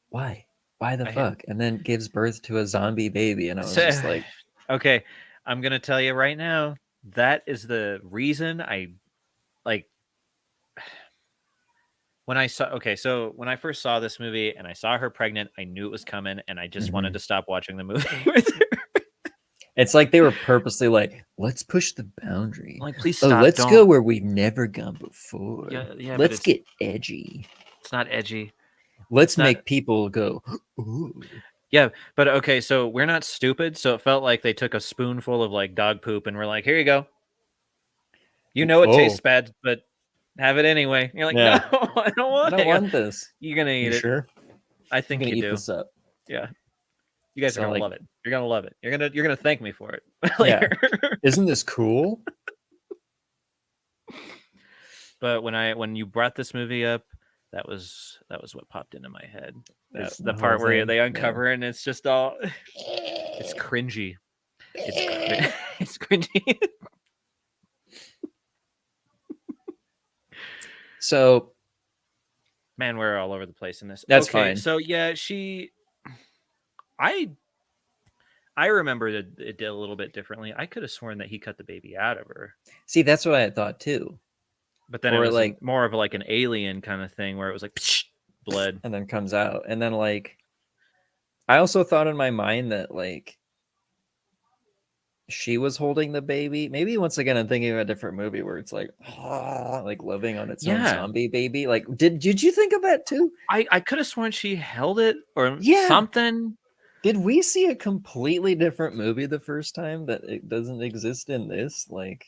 why? Why the I fuck? And then gives birth to a zombie baby, and I was so, just like, okay, I'm gonna tell you right now. That is the reason I like when I saw. Okay, so when I first saw this movie and I saw her pregnant, I knew it was coming, and I just wanted mhm. to stop watching the movie. With her. It's like they were purposely like, let's push the boundary. Like, please Oh, stop! let's Don't. go where we've never gone before. Yeah, but Let's get edgy. it's not edgy. Let's It's not. make people go, ooh. Yeah, but okay, so we're not stupid. So it felt like they took a spoonful of like dog poop and we're like, here you go. You know it tastes Oh, bad, but have it anyway. You're like, no, yeah. I don't I want don't it. want this. You're gonna You eat it. sure? I I'm think gonna you eat do. this up. Yeah, you guys are So, gonna like, love it. You're gonna love it. You're gonna thank me for it yeah. later. Isn't this cool? But when you brought this movie up, that was what popped into my head. Is The the whole part where thing. they Yeah. uncover and it's just all it's cringy. It's cringy. So Man, we're all over the place in this. that's Okay, fine. so yeah, I I remember it did a little bit differently. I could have sworn that he cut the baby out of her, See, that's what I thought too. but then it Or was like, more of like an alien kind of thing where it was like blood. and then comes out. And then, like, I also thought in my mind that, like, she was holding the baby. Maybe once again, I'm thinking of a different movie where it's like, like living on its own Yeah, zombie baby. Like, did you think of that too? I could have sworn she held it or Yeah. something. Did we see a completely different movie the first time that it doesn't exist in this? Like,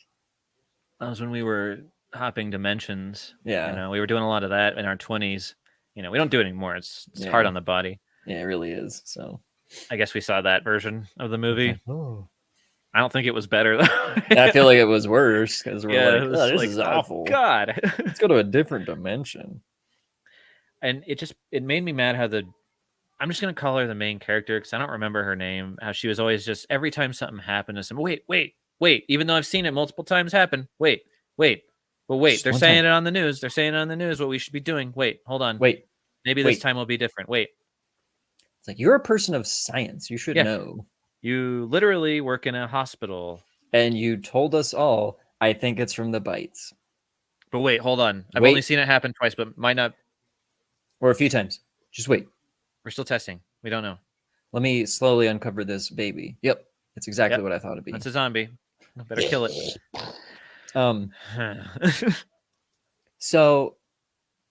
That was when we were hopping dimensions. yeah. You know, we were doing a lot of that in our 20s. You know, we don't do it anymore. It's hard Yeah. on the body. Yeah, it really is. So I guess we saw that version of the movie. like, oh. I don't think it was better though. I feel like it was worse because we're Yeah, like, it oh, was this like, is oh awful. god. Let's go to a different dimension. And it made me mad how I'm just gonna call her the main character because I don't remember her name. How she was always just every time something happened to someone, wait. Even though I've seen it multiple times happen, wait. Well, wait. Just They're one saying time. it on the news. They're saying it on the news what we should be doing. Wait, hold on. Wait, Maybe this wait. time will be different. Wait. It's like, you're a person of science. You should Yeah. know. You literally work in a hospital. And you told us all, I think it's from the bites. But wait, hold on. I've Wait. only seen it happen twice, but might not. Or a few times. Just wait. We're still testing. We don't know. Let me slowly uncover this baby. Yep. It's exactly Yep. what I thought it'd be. That's a zombie. Better kill it. So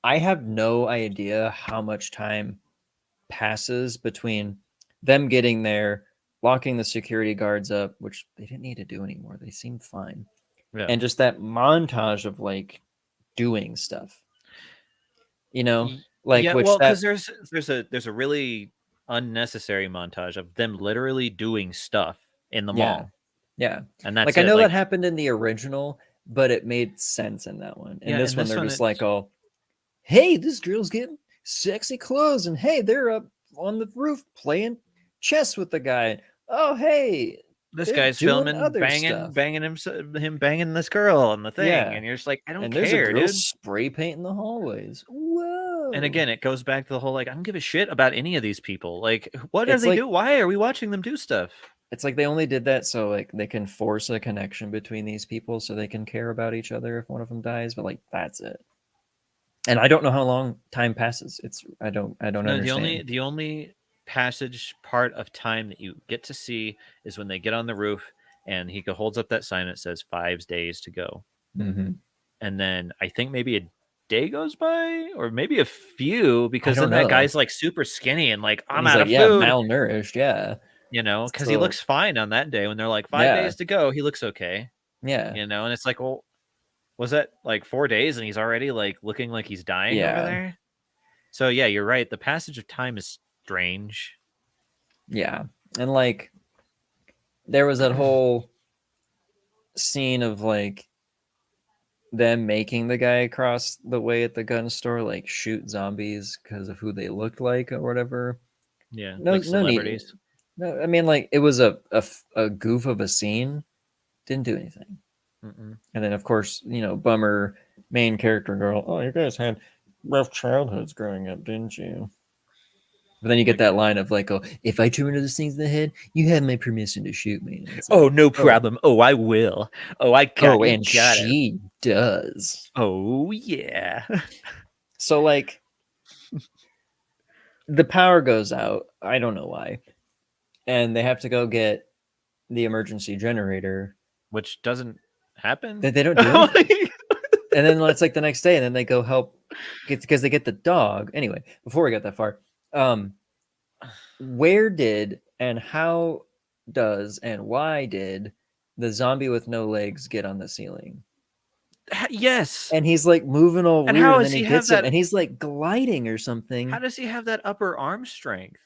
I have no idea how much time passes between them getting there, locking the security guards up, which they didn't need to do anymore. They seemed fine. Yeah. And just that montage of like doing stuff. You know, like yeah, which well, that because there's a really unnecessary montage of them literally doing stuff in the mall, yeah. and that's Like I it. know Like, that happened in the original, but it made sense in that one. In yeah, this and one, this they're one just it's like, oh, hey, this girl's getting sexy clothes, and hey, they're up on the roof playing chess with the guy. Oh, hey, this they're guy's doing filming other stuff. banging him banging this girl on the thing, Yeah, and you're just like, I don't and there's a care, girl dude. spray painting the hallways. Whoa! And again, it goes back to the whole like, I don't give a shit about any of these people. Like, what do It's they like- do? Why are we watching them do stuff? it's like they only did that so like they can force a connection between these people so they can care about each other if one of them dies. But like that's it. And I don't know how long time passes. I don't No, understand. the only passage part of time that you get to see is when they get on the roof and he holds up that sign that says 5 days to go. Mm-hmm. And then I think maybe a day goes by or maybe a few because don't then that know. guy's like super skinny and like, I'm He's out like, of yeah, food. malnourished. Yeah. You know, because he So- looks fine on that day when they're like 5 Yeah. days to go. He looks okay. Yeah. You know, and it's like, well, was that like 4 days and he's already like looking like he's dying over Yeah. there? So yeah, you're right. The passage of time is strange. Yeah. And like there was that whole scene of like them making the guy across the way at the gun store like shoot zombies because of who they looked like or whatever. Yeah, No, like no need. celebrities. No, I mean like it was a goof of a scene. Didn't do anything. Mm-mm. And then of course, you know, bummer main character girl. Oh, you guys had rough childhoods growing up, didn't you? But then you get that line of like, "Oh, if I turn those things in the head, you have my permission to shoot me." And it's like, Oh, no problem. Oh, I will. Oh, I got. oh, you and got it. she does. Oh yeah. So like, the power goes out. I don't know why, and they have to go get the emergency generator. Which doesn't happen. They don't do anything. And then it's like the next day, and then they go help get because they get the dog. Anyway, before we got that far, where did and how does and why did the zombie with no legs get on the ceiling? Yes. And he's like moving all And weird, how and does then he he have gets him, that- and he's like gliding or something. How does he have that upper arm strength?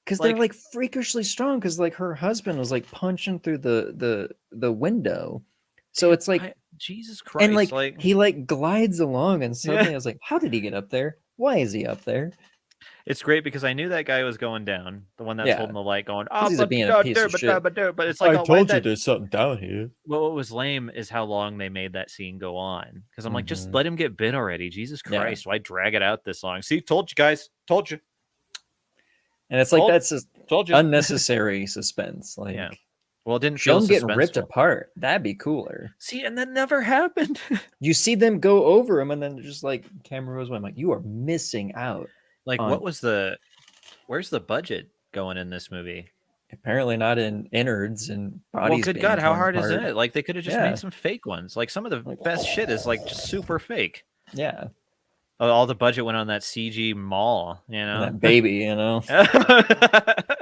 Because like- they're like freakishly strong. Because like her husband was like punching through the window, so it's like Jesus Christ. and like he like glides along, and suddenly Yeah. I was like, how did he get up there? Why is he up there? It's great because I knew that guy was going down. The one that's Yeah. holding the light going, He's being a piece of shit. but it's like, there's something down here. Well, what was lame is how long they made that scene go on. Because I'm like, just Mhm. let him get bit already. Jesus Yeah. Christ, why drag it out this long? See, told you guys, told you, And it's like Told- that's just told you. unnecessary suspense. Like, Yeah. Well, it didn't show feel them getting ripped suspenseful. apart. That'd be cooler. See, and that never happened. You see them go over him, and then just like camera goes away. I'm like, you are missing out. Like, On- what was where's the budget going in this movie? Apparently not in innards and bodies. Well, good being God, how torn hard is apart. it? Like, they could have just Yeah. made some fake ones. Like, some of the Like- best shit is like just super fake. Yeah, All the budget went on that CG mall, you and know. that baby, you know,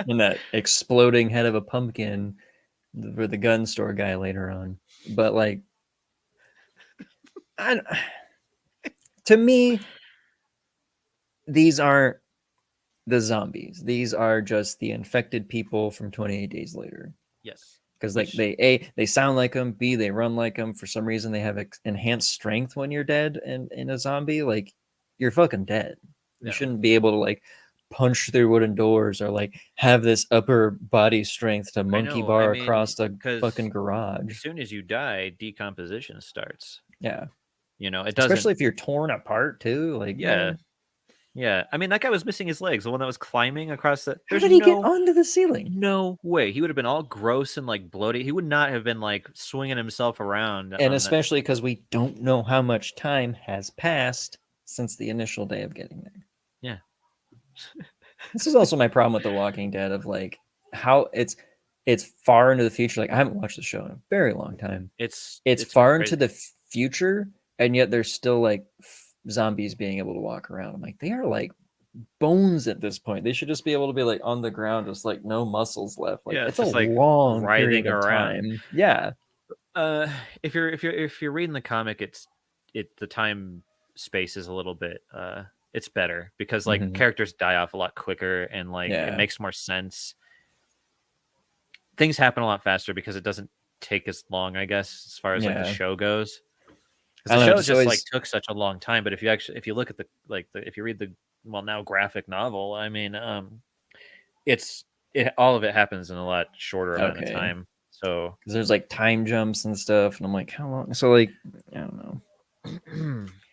and that exploding head of a pumpkin for the gun store guy later on. But like, to me, these aren't the zombies. These are just the infected people from 28 Days Later. Yes. Because like Which- they sound like them. B, they run like them. For some reason, they have enhanced strength when you're dead and in a zombie. Like you're fucking dead. You Yeah. shouldn't be able to like punch through wooden doors or like have this upper body strength to monkey know, bar I mean, across a 'cause fucking As garage. soon as you die, decomposition starts. Yeah, You know, it doesn't. especially if you're torn apart too. Like Yeah. Yeah. I mean, that guy was missing his legs. The one that was climbing across the. how There's did he get no- onto the ceiling? No way. He would have been all gross and like bloated. He would not have been like swinging himself around. And especially because we don't know how much time has passed since the initial day of getting there. Yeah. This is also my problem with The Walking Dead of like how it's far into the future. Like I haven't watched the show in a very long time. it's Far crazy. into the future, and yet there's still like zombies being able to walk around. I'm like, they are like bones at this point. They should just be able to be like on the ground, just like no muscles left. Like Yeah, it's just, a like, long writhing period of around. time. Yeah, If you're reading the comic, the time space is a little bit it's better because like Mhm. characters die off a lot quicker and like Yeah. it makes more sense. Things happen a lot faster because it doesn't take as long, I guess, as far as like the Yeah. show goes. I Because don't the know, show just just like always- took such a long time. But if you look at if you read the now graphic novel, I mean, all of it happens in a lot shorter amount of Okay. time. So because there's like time jumps and stuff, and I'm like, how long? So like, I don't know.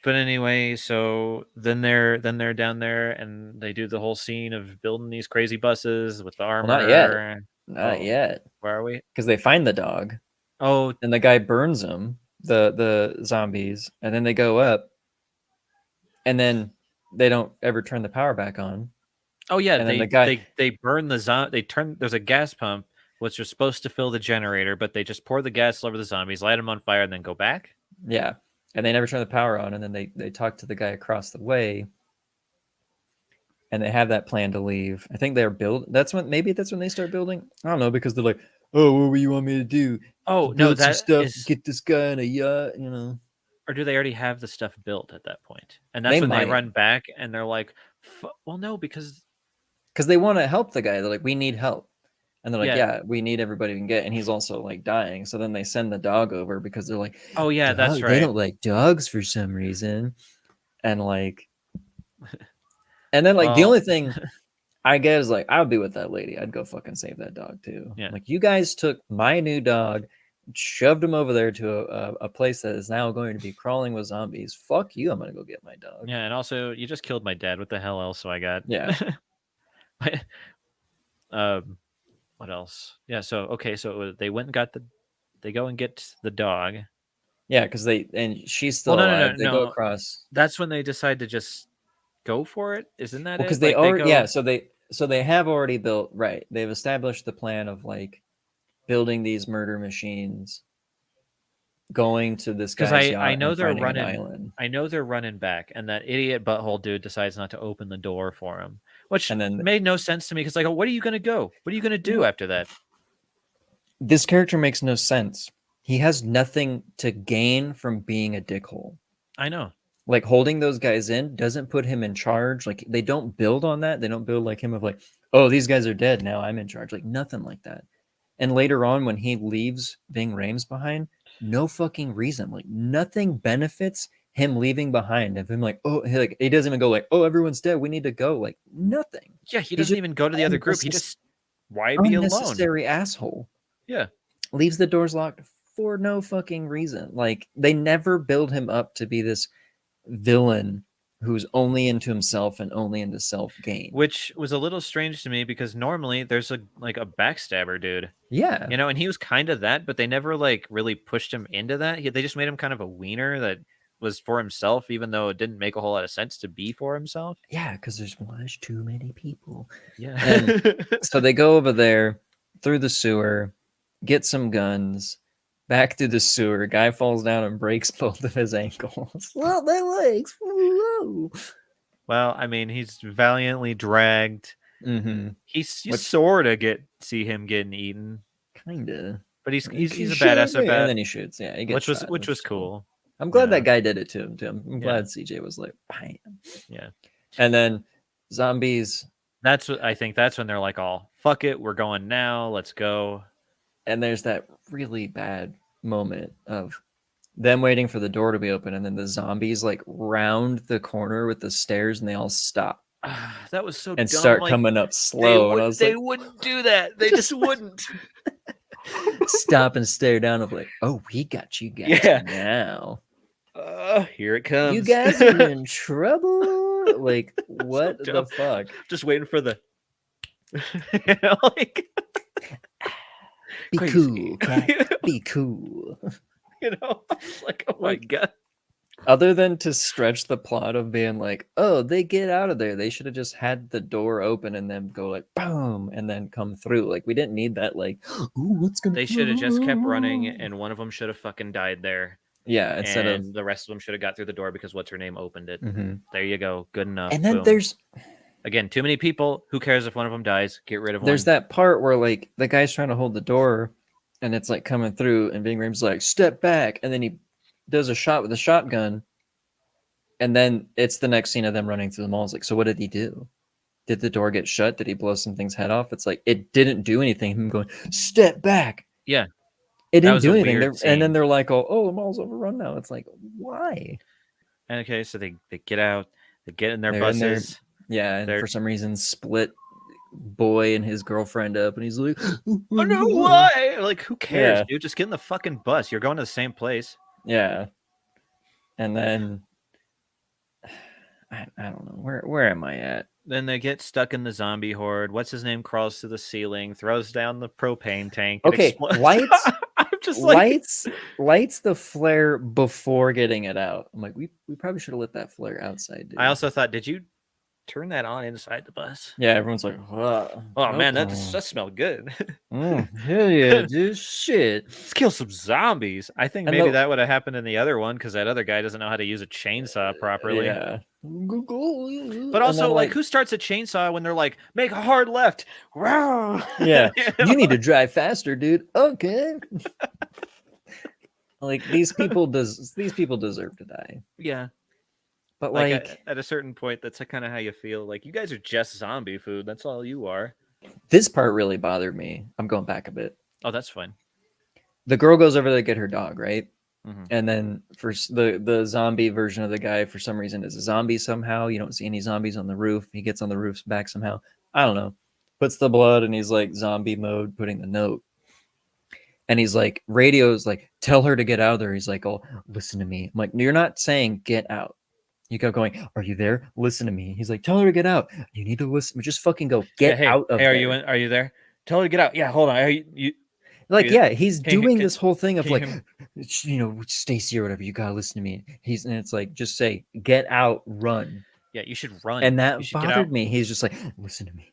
but anyway, so then they're down there and they do the whole scene of building these crazy buses with the armor. not yet. Not Oh. yet, Where are we? because they find the dog. Oh, And the guy burns them, the zombies, and then they go up, and then they don't ever turn the power back on. Oh yeah, And then they the guy, they burn the They turn. There's a gas pump which was supposed to fill the generator, but they just pour the gas all over the zombies, light them on fire, and then go back. yeah, and they never turn the power on. And then they talk to the guy across the way, and they have that plan to leave. I think they're build. That's when they start building. I don't know because they're like, oh, what do you want me to do? Oh no, Build some that stuff, is. get this guy in a yacht, you know. Or do they already have the stuff built at that point? And They that's when they might, run back and they're like, "Well, no, because because they want to help the guy. They're like, we need help. And they're like, yeah, yeah, we need everybody we can get. And he's also like dying. So then they send the dog over because they're like, oh yeah, that's dog, they right." don't like dogs for some reason. And like, and then like the Well, only thing I get is like, I would be with that lady. I'd go fucking save that dog too. yeah, Like, you guys took my new dog, shoved him over there to a place that is now going to be crawling with zombies. Fuck you. I'm going to go get my dog. yeah, and also you just killed my dad. What the hell else? So I got Yeah. um, what else? Yeah. So okay, so they went and got the. They go and get the dog. Yeah. Cause and she's Well, still no, no, alive. no, They go no. across. That's when they decide to just go for it. Isn't that Well, because it? they Like they already, yeah. go. So they have already built, right. They've established the plan of like building these murder machines, going to this Because guy's I yacht know and they're finding an running. island. I know they're running back, and that idiot butthole dude decides not to open the door for him, which And then made no sense to me. Because like, what are you gonna go? What are you gonna do after that? this character makes no sense. He has nothing to gain from being a dickhole. I know. Like holding those guys in doesn't put him in charge. Like they don't build on that. They don't build like him of like, oh, these guys are dead now. I'm in charge. Like nothing like that. And later on, when he leaves Ving Rhames behind, no fucking reason. Like nothing benefits him leaving behind. Of him like, oh, he doesn't even go like, oh, everyone's dead. We need to go. Like nothing. Yeah, he He's doesn't just even go to the other group. He just why be alone? unnecessary asshole. Yeah. Leaves the doors locked for no fucking reason. Like they never build him up to be this villain who's only into himself and only into self gain. Which was a little strange to me because normally there's a backstabber dude, Yeah. and he was kind of that, but they never like really pushed him into that. They just made him kind of a wiener that was for himself, even though it didn't make a whole lot of sense to be for himself. Yeah, because there's too many people. Yeah. And so they go over there through the sewer, get some guns, back through the sewer. Guy falls down and breaks both of his ankles. Well, my legs. Whoa. Well, I mean, he's valiantly dragged. Mm-hmm. You sort of see him getting eaten, Kinda. but he's a badass about. And then he shoots. Yeah, he gets which was cool. I'm glad Yeah. that guy did it to him too. I'm Yeah. glad CJ was like, bam. Yeah. And then zombies. That's what I think. That's when they're like, "All fuck it, we're going now. Let's go." And there's that really bad moment of them waiting for the door to be open, and then the zombies like round the corner with the stairs, and they all stop That was so and dumb. start like, coming up slow. And I was they like, wouldn't do that. They just wouldn't. stop and stare down of like, oh, we got you guys now. Here it comes. You guys are in trouble. Like, what So the fuck? Just waiting for the like Be crazy. cool, cat. Be cool. Like, oh my god. Other than to stretch the plot of being like, oh, they get out of there. They should have just had the door open and then go like, boom, and then come through. Like, we didn't need that. Like, ooh, what's gonna? They should have just kept running, and one of them should have fucking died there. Yeah, instead of the rest of them should have got through the door because what's her name opened it. Mm-hmm. There you go, good enough. And then Boom. there's again too many people. Who cares if one of them dies? Get rid of one. There's that part where like the guy's trying to hold the door, and it's like coming through, and Ving Rhames like step back, and then he does a shot with a shotgun, and then it's the next scene of them running through the mall. It's like, so what did he do? Did the door get shut? Did he blow something's head off? It's like it didn't do anything. Him going step back. Yeah. It That didn't was do a anything. weird And then scene. they're like, oh, the mall's overrun now. It's like, why? And okay, so they get out, they get in their They're in their- buses. Yeah, and They're- for some reason split boy and his girlfriend up, and he's like, Oh no, why? Like, who cares, Yeah. dude? Just get in the fucking bus. You're going to the same place. Yeah. And then I don't know. Where am I at? Then they get stuck in the zombie horde. What's his name crawls to the ceiling, throws down the propane tank. It Okay, explodes. lights I'm just like, lights the flare before getting it out. I'm like, we probably should have lit that flare outside, dude. I also thought, did you turn that on inside the bus. Yeah, everyone's like, Oh man, that alcohol. smelled good. Hell yeah, dude. Shit. Let's kill some zombies. I think And maybe the- that would have happened in the other one because that other guy doesn't know how to use a chainsaw properly. Yeah. But And also, then, like, who starts a chainsaw when they're like, make a hard left? Wow. yeah, You know? you need to drive faster, dude. Okay. Like these people deserve to die. Yeah. But Like like at a certain point, that's kind of how you feel. Like, you guys are just zombie food. That's all you are. this part really bothered me. I'm going back a bit. Oh, that's fine. The girl goes over to get her dog, right? Mhm. And then the zombie version of the guy, for some reason, is a zombie somehow. You don't see any zombies on the roof. He gets on the roof's back somehow. I don't know. Puts the blood and he's like zombie mode, putting the note. And he's like, radio's like, tell her to get out of there. He's like, oh, listen to me. I'm like, you're not saying get out. You go going, are you there? Listen to me. He's like, tell her to get out. You need to listen. Just fucking go get hey, out of hey, there. Are you there? Tell her to get out. Yeah, hold on. Are you Like, you- yeah, he's doing this whole thing of can like, you- Stacy or whatever. You gotta listen to me. And it's like, just say, get out, run. Yeah, you should run. And You that should get out. bothered me. He's just like, listen to me.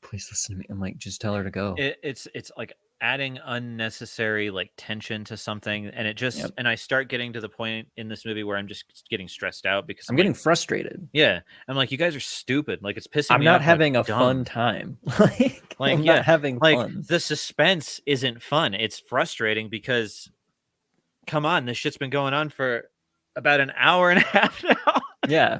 Please listen to me. I'm like, just tell her to go. It's like adding unnecessary like tension to something, and it just Yep. and I start getting to the point in this movie where I'm just getting stressed out because I'm like, getting frustrated. yeah, I'm like, you guys are stupid. Like, it's pissing I'm me not off. having like, a fun dumb. time. Like, I'm yeah, not having like fun. the suspense isn't fun. It's frustrating because, come on, this shit's been going on for about an hour and a half now. Yeah.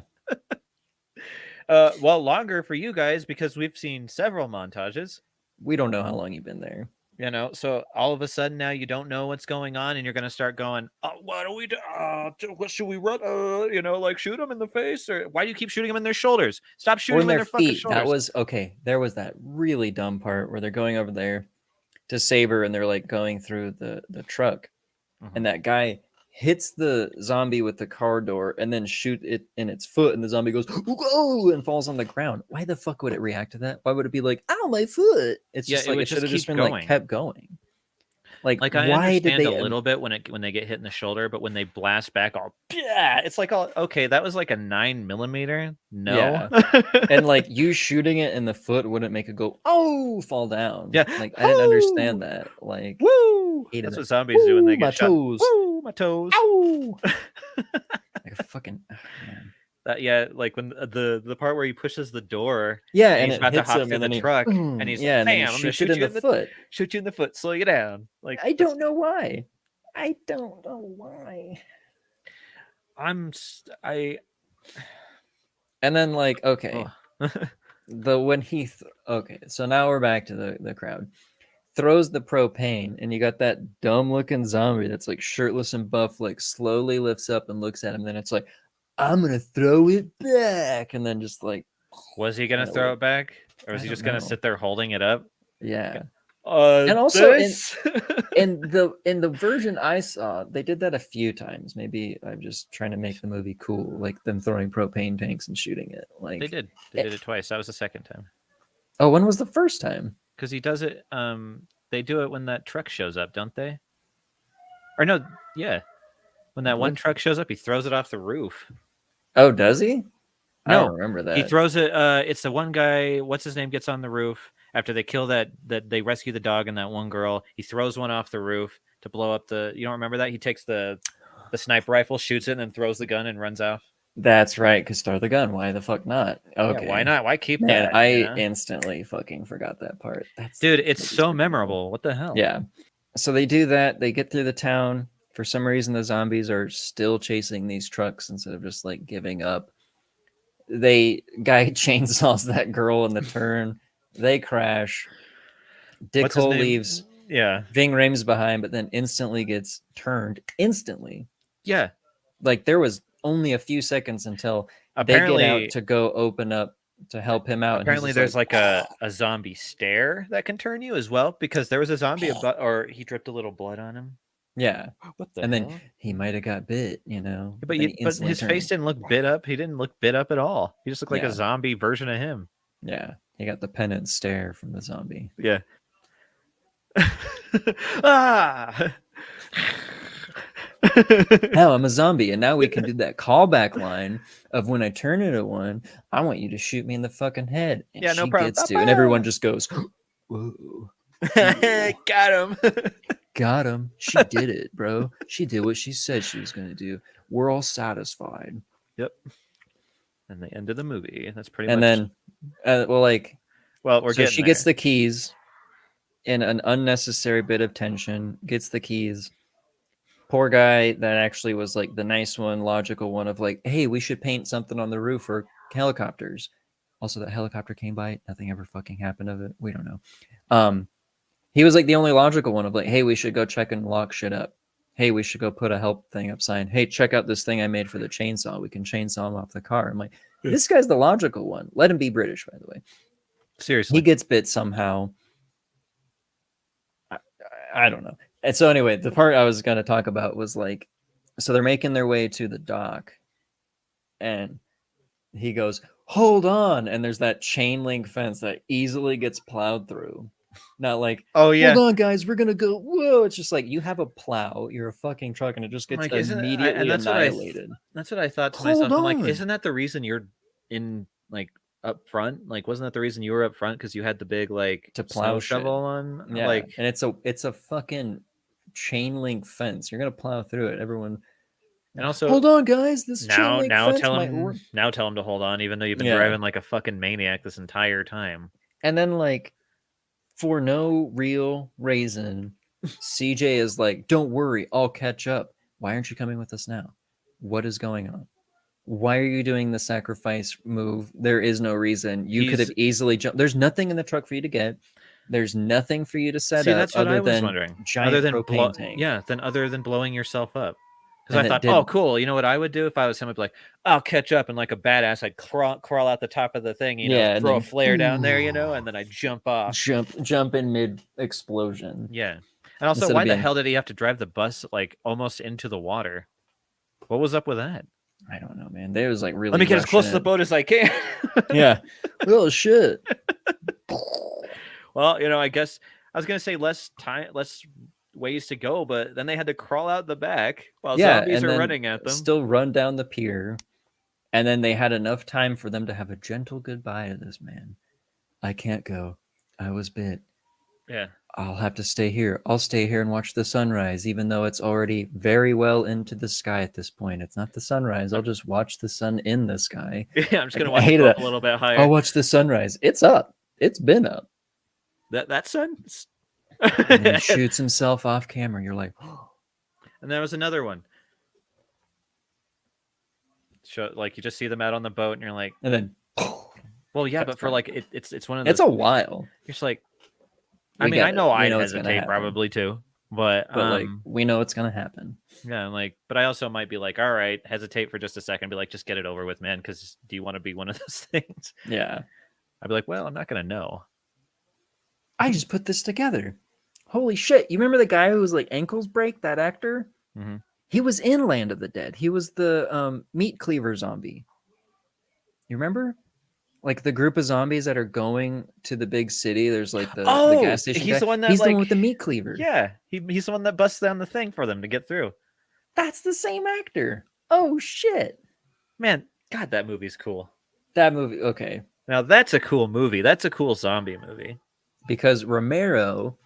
Well, longer for you guys because we've seen several montages. We don't know how long you've been there. You know, so all of a sudden now you don't know what's going on, and you're gonna start going, "Oh, what do we do? What should we run? Like shoot them in the face, or why do you keep shooting them in their shoulders? Stop Or shooting in them in their their fucking feet. shoulders." That was okay. There was that really dumb part where they're going over there to save her and they're like going through the truck. And that guy hits the zombie with the car door and then shoot it in its foot, and the zombie goes whoa and falls on the ground. Why the fuck would it react to that? Why would it be like, ow, my foot? It's Yeah, just it like would it should have just just keep been like going. kept going. Like I why did understand they a little bit when they get hit in the shoulder, but when they blast back, all yeah, it's like, all okay, that was like a 9mm. No, and like you shooting it in the foot wouldn't make it go fall down. Yeah. Like I didn't understand that. Like woo! hated That's that. what zombies do when they Woo, my get shot. toes. Woo, my toes. Ow! Like a fucking man. Yeah, like when the part where he pushes the door, Yeah, and and he's it about to hits hop him, through and the then truck, and he's yeah, like, and then he "Bam! I'm gonna shoots it shoot in you the foot. Shoot you in the foot, slow you down." Like, I don't know why. I don't know why. I And then like okay, oh. when he okay, so now we're back to the crowd. Throws the propane, and you got that dumb looking zombie that's like shirtless and buff, like slowly lifts up and looks at him. Then it's like, I'm gonna throw it back, and then just like, Was he gonna kinda throw like- it back, or was I he don't just gonna know. sit there holding it up? Yeah. And also this? in the version I saw, they did that a few times. Maybe I'm just trying to make the movie cool, like them throwing propane tanks and shooting it. Like They did it twice. That was the second time. Oh, when was the first time? Because he does it. They do it when that truck shows up, don't they? Or no, yeah. When that one truck shows up, he throws it off the roof. Oh, does he? I No, don't remember that. he throws it. It's the one guy. What's his name? Gets on the roof after they kill that they rescue the dog and that one girl. He throws one off the roof to blow up the. You don't remember that? He takes the sniper rifle, shoots it, and then throws the gun and runs off. That's right, because throw the gun. Why the fuck not? Okay. Yeah, why not? Why keep Man, that? I instantly fucking forgot that part. Dude, it's so memorable. What the hell? Yeah. So they do that. They get through the town. For some reason, the zombies are still chasing these trucks instead of just like giving up. Guy chainsaws that girl in the turn. They crash. Dickhole leaves. Yeah. Ving Rhames behind, but then instantly gets turned. Instantly. Yeah. Like there was only a few seconds until Apparently, they get out to go open up to help him out. Apparently, and he's there's like a zombie stare that can turn you as well, because there was a zombie, or he dripped a little blood on him. Yeah. What the and hell? then he might have got bit, you know. But, then he but instantly his turned. face didn't look bit up. He didn't look bit up at all. He just looked like Yeah. a zombie version of him. Yeah. He got the penitent stare from the zombie. Yeah. Ah! Now I'm a zombie, and now we can do that callback line of when I turn into one, I want you to shoot me in the fucking head. And Yeah, no she problem. gets to, and everyone just goes, whoa, Got him. got him. She did it, bro. She did what she said she was gonna do. We're all satisfied. Yep. And the end of the movie. That's pretty And much. then, well, like, Well, we're so getting she there. gets the keys in an unnecessary bit of tension, gets the keys. Poor guy that actually was like the nice one, logical one of like, hey, we should paint something on the roof for helicopters. Also, that helicopter came by. Nothing ever fucking happened of it. We don't know. He was like the only logical one of like, hey, we should go check and lock shit up. Hey, we should go put a help thing up sign. Hey, check out this thing I made for the chainsaw. We can chainsaw him off the car. I'm like, this guy's the logical one. Let him be British, by the way. Seriously. He gets bit somehow. I don't know. And so anyway, the part I was going to talk about was like, so they're making their way to the dock, and he goes, hold on. And there's that chain link fence that easily gets plowed through. Not like, Oh yeah. hold on, guys, we're going to go. Whoa. It's just like, you have a plow, you're a fucking truck, and it just gets Like, isn't it, immediately and annihilated. that's what I thought to Hold myself. I'm like, on. isn't that the reason you're in like up front? Like, wasn't that the reason you were up front? Because you had the big like To plow snow shit. shovel on? Yeah. Like, And it's a fucking chain link fence. You're going to plow through it. Everyone. and also, Hold on, guys. This chain now link now fence tell might him now tell him to hold on, even though you've been Yeah. driving like a fucking maniac this entire time. And then, like, for no real reason, CJ is like, don't worry, I'll catch up. Why aren't you coming with us now? What is going on? Why are you doing the sacrifice move? There is no reason. You could have easily jumped. There's nothing in the truck for you to get. There's nothing for you to set up That's what other I was than wondering. giant Other than propane tank. yeah, then other than blowing yourself up. Because And I it thought, didn't. oh, cool. You know what I would do if I was him? I'd be like, I'll catch up, and like a badass, I'd crawl out the top of the thing, you know, Yeah, and throw a then, flare down there, you know, and then I jump off. Jump in mid explosion. Yeah. And also, Instead of why the being- hell did he have to drive the bus like almost into the water? What was up with that? I don't know, man. They was like really. Let me get as close to the rushing boat as I can. it. Yeah. Oh shit. Well, you know, I guess I was gonna say less ways to go, but then they had to crawl out the back while zombies and are then running at them. still run down the pier. And then they had enough time for them to have a gentle goodbye to this man. I can't go. I was bit. Yeah. I'll have to stay here. I'll stay here and watch the sunrise, even though it's already very well into the sky at this point. It's not the sunrise. I'll just watch the sun in the sky. Yeah, I'm just gonna I watch hate it it. a little bit higher. I'll watch the sunrise. It's up. It's been up. That sun. And then he shoots himself off camera. You're like, oh. And there was another one. Like you just see them out on the boat, and you're like, And then, well, yeah, but for like it's one of those. it's a while. It's like, We I mean, get I it. know We I'd know it's gonna hesitate happen. probably too, but like we know it's gonna happen. yeah, like, but I also might be like, all right, hesitate for just a second, be like, just get it over with, man, because do you want to be one of those things? Yeah. I'd be like, well, I'm not gonna know. I just put this together. Holy shit. You remember the guy who was like ankles break, that actor? Mm-hmm. He was in Land of the Dead. He was the meat cleaver zombie. You remember? Like the group of zombies that are going to the big city. There's like the gas station. He's guy. the one that he's like, the one with the meat cleaver. Yeah, he's the one that busts down the thing for them to get through. That's the same actor. Oh shit. Man, God, that movie's cool. That movie, okay. Now that's a cool movie. That's a cool zombie movie. Because Romero,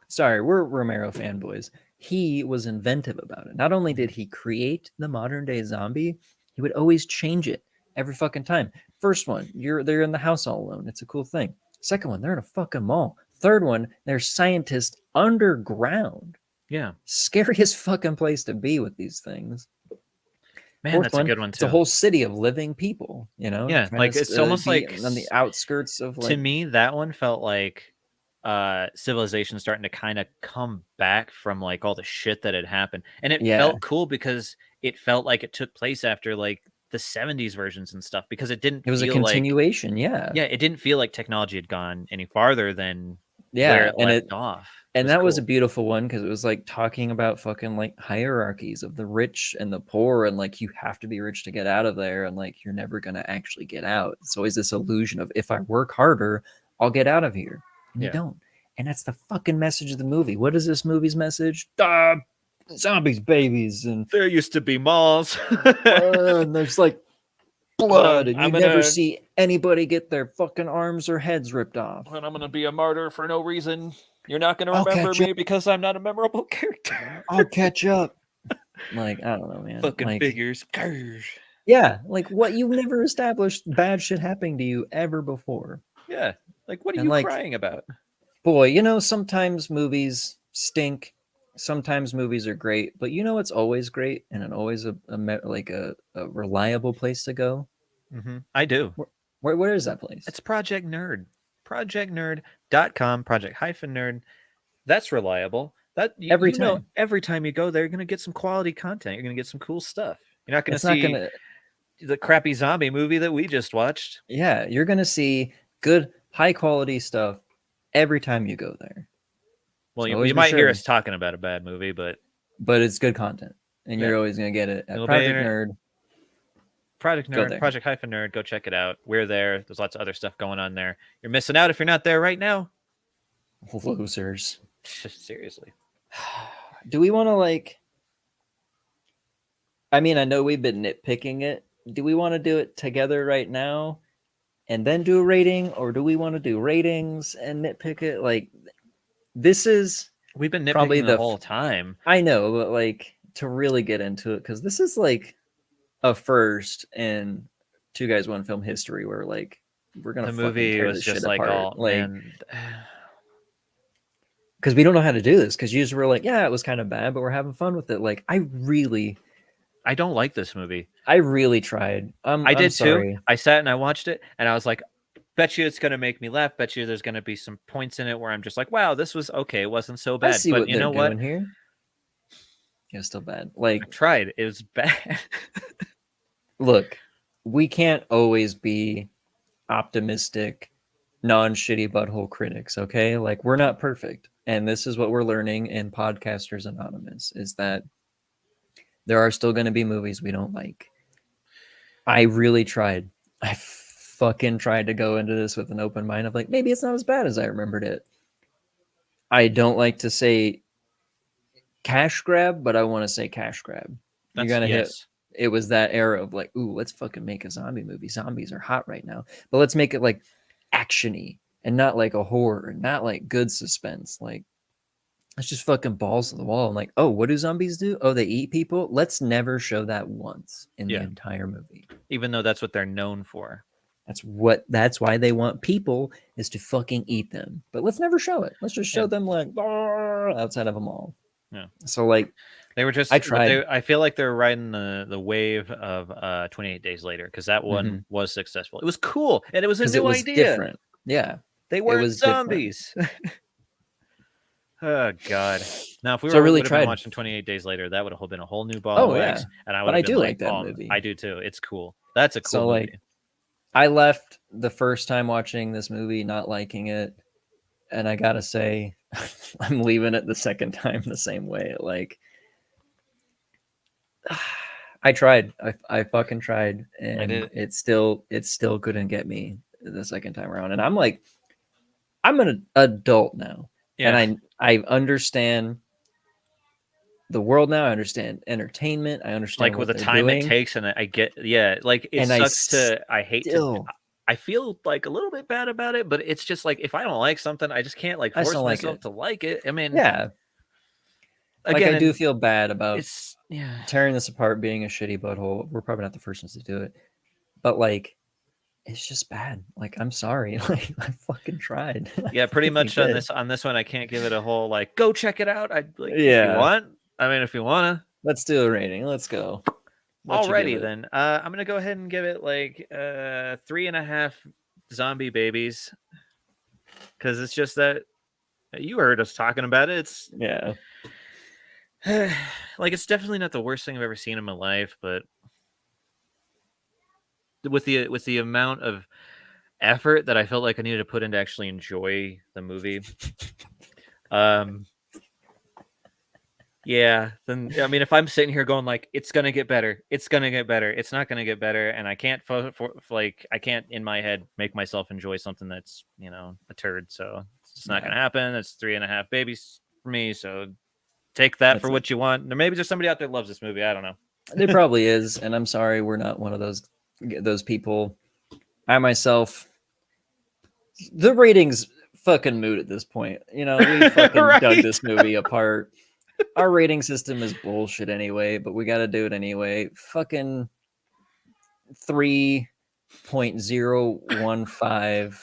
sorry, we're Romero fanboys. He was inventive about it. Not only did he create the modern day zombie, he would always change it every fucking time. First one, they're in the house all alone. It's a cool thing. Second one, they're in a fucking mall. Third one, they're scientists underground. Yeah. Scariest fucking place to be with these things. Man, Fourth that's one, a good one it's too. a whole city of living people, you know? Yeah, trying like to, it's almost be like on the outskirts of like, to me that one felt like civilization starting to kind of come back from like all the shit that had happened, and it felt cool because it felt like it took place after like the 70s versions and stuff, because it didn't. It was a continuation, yeah. It didn't feel like technology had gone any farther than where it left off. And that was a beautiful one because it was like talking about fucking like hierarchies of the rich and the poor, and like you have to be rich to get out of there, and like you're never gonna actually get out. It's always this illusion of if I work harder, I'll get out of here. And you don't. And that's the fucking message of the movie. What is this movie's message? zombies, babies, and There used to be malls. and there's like blood, and you I'm never gonna- see anybody get their fucking arms or heads ripped off. And I'm gonna be a martyr for no reason. You're not gonna I'll remember catch me because I'm not a memorable character. I'll catch up. Like, I don't know, man. Fucking Like, figures. yeah, like what you've never established bad shit happening to you ever before. Yeah. Like, what are And you like, crying about? boy, you know, sometimes movies stink. Sometimes movies are great, but you know what's always great and it always a reliable place to go. I do. Where is that place? It's Project Nerd. ProjectNerd.com. Project-Nerd. That's reliable. That Every you know, time. every time you go there, you're gonna get some quality content. You're gonna get some cool stuff. You're not gonna It's not see gonna. the crappy zombie movie that we just watched. Yeah, you're gonna see good, high quality stuff every time you go there. Well, So you always be might hear sure. us talking about a bad movie, but It's good content, and Yeah. you're always gonna get it at It'll be Project in it. Nerd. Project Go Nerd, there. Project-Nerd, go check it out. We're there. There's lots of other stuff going on there. You're missing out if you're not there right now. Losers. Seriously. Do we want to like? I mean, I know we've been nitpicking it. Do we want to do it together right now, and then do a rating, or do we want to do ratings and nitpick it? Like, this is We've been probably nitpicking the whole time. I know, but like to really get into it, because this is like a first in Two Guys One Film history, where like we're gonna The fucking movie tear was this just shit like, apart. oh Like, man. because we don't know how to do this. Because you just were like, yeah, it was kind of bad, but we're having fun with it. Like, I don't like this movie. really tried. I I'm did sorry. too. I sat and I watched it, and I was like, bet you it's gonna make me laugh. Bet you there's gonna be some points in it where I'm just like, wow, this was okay. It wasn't so I bad. see But what you they're know what? doing here. It's still bad. I Like, tried. It was bad. look, we can't always be optimistic, non-shitty butthole critics, okay? Like, we're not perfect. And this is what we're learning in Podcasters Anonymous, is that there are still going to be movies we don't like. I really tried. I fucking tried to go into this with an open mind of like, maybe it's not as bad as I remembered it. I don't like to say cash grab, but I want to say cash grab. You're gonna hit. It was that era of like, ooh, let's fucking make a zombie movie. Zombies are hot right now, but let's make it like actiony and not like a horror, not like good suspense. Like, let's just fucking balls to the wall. I'm like, oh, what do zombies do? Oh, they eat people. Let's never show that once in the entire movie. Even though that's what they're known for. That's why they want people, is to fucking eat them. But let's never show it. Let's just show them like outside of a mall. Yeah. So like, they were just. I tried. I feel like they're riding the wave of 28 Days Later, because that one was successful. It was cool, and it was a new idea. Different. Yeah, they weren't zombies. Oh God! Now, if we would have been watching 28 Days Later, that would have been a whole new ball of wax, and I would have been like, that movie. I do too. It's cool. That's a cool movie. Like, I left the first time watching this movie not liking it, and I gotta say, I'm leaving it the second time the same way. Like, I tried. I fucking tried, and it still couldn't get me the second time around. And I'm like, I'm an adult now, and I understand the world now. I understand entertainment. I understand like with the time it takes, and I get like it sucks I hate to. I feel like a little bit bad about it, but it's just like, if I don't like something, I just can't like force myself to like it. I mean, yeah. Again, like, I do feel bad about tearing this apart, being a shitty butthole. We're probably not the first ones to do it, but like, it's just bad. Like, I'm sorry. Like, I fucking tried. Yeah, pretty much on this one, I can't give it a whole like, go check it out. If you want. I mean, if you wanna, let's do a rating. Let's go. Alrighty then. I'm gonna go ahead and give it like 3.5 zombie babies, because it's just that you heard us talking about it. It's like, it's definitely not the worst thing I've ever seen in my life, but with the amount of effort that I felt like I needed to put in to actually enjoy the movie, yeah, then I mean, if I'm sitting here going like, it's gonna get better, it's not gonna get better, and I can't I can't in my head make myself enjoy something that's, a turd. So it's just not gonna happen. It's 3.5 babies for me. So Take that for what you want. Or maybe there's somebody out there that loves this movie. I don't know. There probably is, and I'm sorry we're not one of those people. I myself, the ratings fucking moot at this point. We fucking Right. dug this movie apart. Our rating system is bullshit anyway, but we got to do it anyway. Fucking 3.015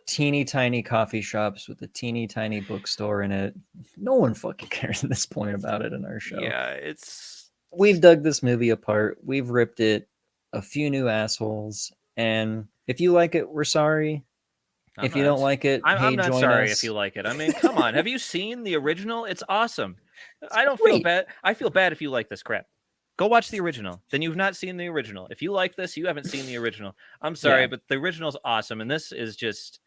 teeny tiny coffee shops with a teeny tiny bookstore in it. No one fucking cares at this point about it in our show. Yeah, We've dug this movie apart. We've ripped it a few new assholes. And if you like it, we're sorry. If you don't like it, I'm not join sorry us. if you like it. I mean, come on. Have you seen the original? It's awesome. I don't great. feel bad. I feel bad if you like this crap. Go watch the original. Then you've not seen the original. If you like this, you haven't seen the original. I'm sorry, but the original's awesome. And this is just...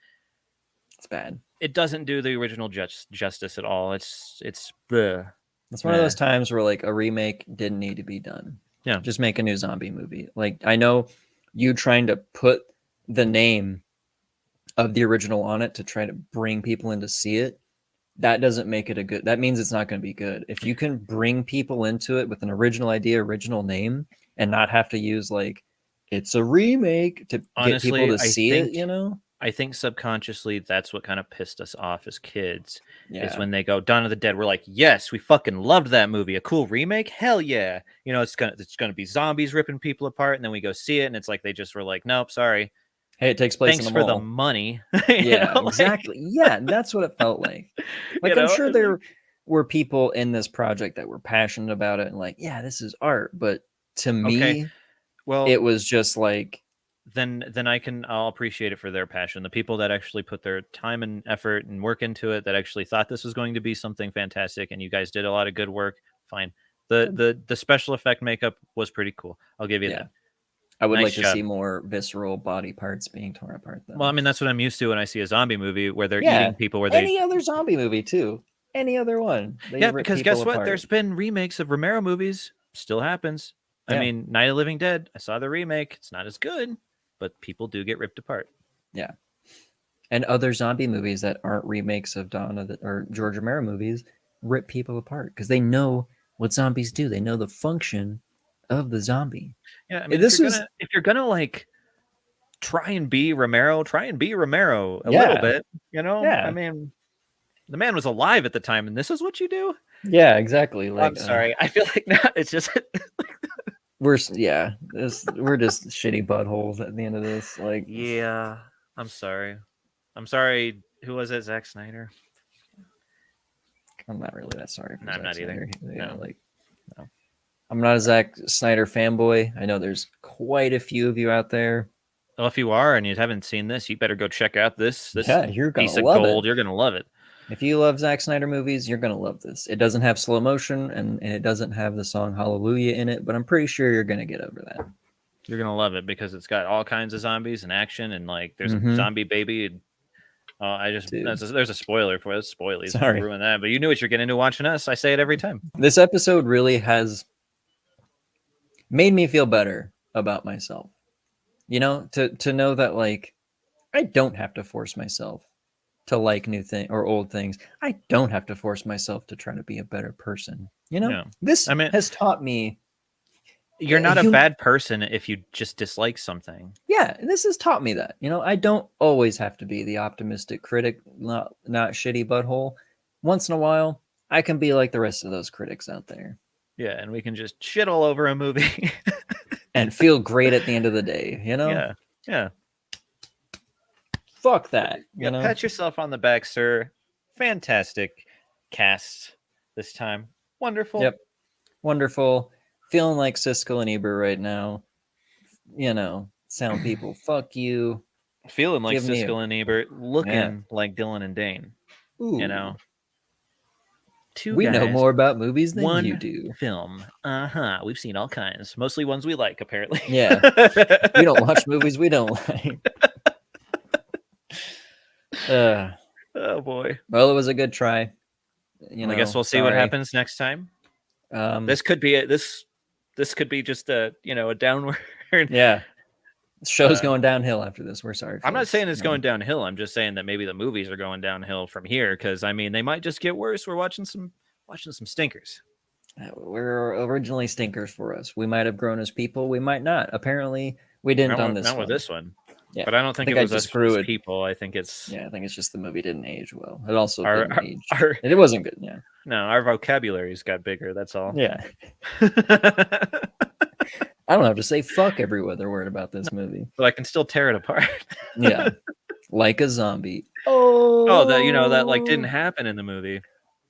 It's bad. It doesn't do the original justice at all. It's bleh. It's one of those times where like a remake didn't need to be done. Yeah. Just make a new zombie movie. Like, I know you trying to put the name of the original on it to try to bring people in to see it. That doesn't make it that means it's not going to be good. If you can bring people into it with an original idea, original name, and not have to use like, it's a remake to get people to see it, I think subconsciously that's what kind of pissed us off as kids. Yeah. Is when they go Dawn of the Dead. We're like, yes, we fucking loved that movie. A cool remake, hell yeah. It's gonna be zombies ripping people apart, and then we go see it, and it's like they just were like, nope, sorry. Hey, it takes place Thanks in the for mall. the money. Yeah, exactly. Yeah, that's what it felt like. Like, I'm sure there were people in this project that were passionate about it and like, yeah, this is art. But to me, it was just like, then I'll appreciate it for their passion. The people that actually put their time and effort and work into it, that actually thought this was going to be something fantastic, and you guys did a lot of good work. Fine. The special effect makeup was pretty cool. I'll give you that. I would like to see more visceral body parts being torn apart, though. Well, I mean, that's what I'm used to when I see a zombie movie where they're eating people. Any other zombie movie too? Any other one? Because guess what? There's been remakes of Romero movies. Still happens. I mean, Night of the Living Dead. I saw the remake. It's not as good, but people do get ripped apart. Yeah. And other zombie movies that aren't remakes of or George Romero movies rip people apart because they know what zombies do. They know the function of the zombie. Yeah, I mean, if you're gonna like try and be Romero a little bit, Yeah. I mean, the man was alive at the time, and this is what you do. Yeah, exactly. Like, I'm sorry. I feel like it's just we're just shitty buttholes at the end of this. Like, yeah, I'm sorry. Who was it? Zack Snyder. I'm not really that sorry. No, I'm not either. No. I'm not a Zack Snyder fanboy. I know there's quite a few of you out there. Well, if you are and you haven't seen this, you better go check out this you're gonna piece of love gold. it. You're gonna love it. If you love Zack Snyder movies, you're gonna love this. It doesn't have slow motion and it doesn't have the song Hallelujah in it, but I'm pretty sure you're gonna get over that. You're gonna love it because it's got all kinds of zombies and action, and like there's a zombie baby. And, there's a spoiler for it. Spoilies. Sorry, ruin that. But you knew what you're getting into watching us. I say it every time. This episode really has made me feel better about myself. To know that like I don't have to force myself to like new things or old things. I don't have to force myself to try to be a better person. This has taught me you're not a bad person if you just dislike something. Yeah, this has taught me that. I don't always have to be the optimistic critic, not shitty butthole. Once in a while, I can be like the rest of those critics out there. Yeah, and we can just shit all over a movie and feel great at the end of the day, Yeah. Fuck that. Pat yourself on the back, sir. Fantastic cast this time. Wonderful. Yep. Wonderful. Feeling like Siskel and Ebert right now. Sound people, fuck you. Feeling like Siskel and Ebert, looking like Dylan and Dane. Ooh. Two we guys, know more about movies than one you do. Film. We've seen all kinds. Mostly ones we like, apparently. Yeah. We don't watch movies we don't like. Oh boy. Well, it was a good try. I guess we'll see what happens next time. This could be this could be just a downward. Yeah. The show's going downhill after this. We're sorry. I'm not saying it's going downhill. I'm just saying that maybe the movies are going downhill from here because they might just get worse. We're watching some watching some stinkers. We're originally stinkers for us. We might have grown as people. We might not. Apparently, we didn't on this Not one. with this one. Yeah, But I don't think it I was just us grew as it. people. I think it's Yeah, I think it's just the movie didn't age well. It also Our- didn't age. our- It wasn't good. Yeah. no, our vocabularies got bigger. That's all. Yeah. I don't have to say fuck every other word about this movie. But I can still tear it apart. Yeah. Like a zombie. Oh, that like didn't happen in the movie.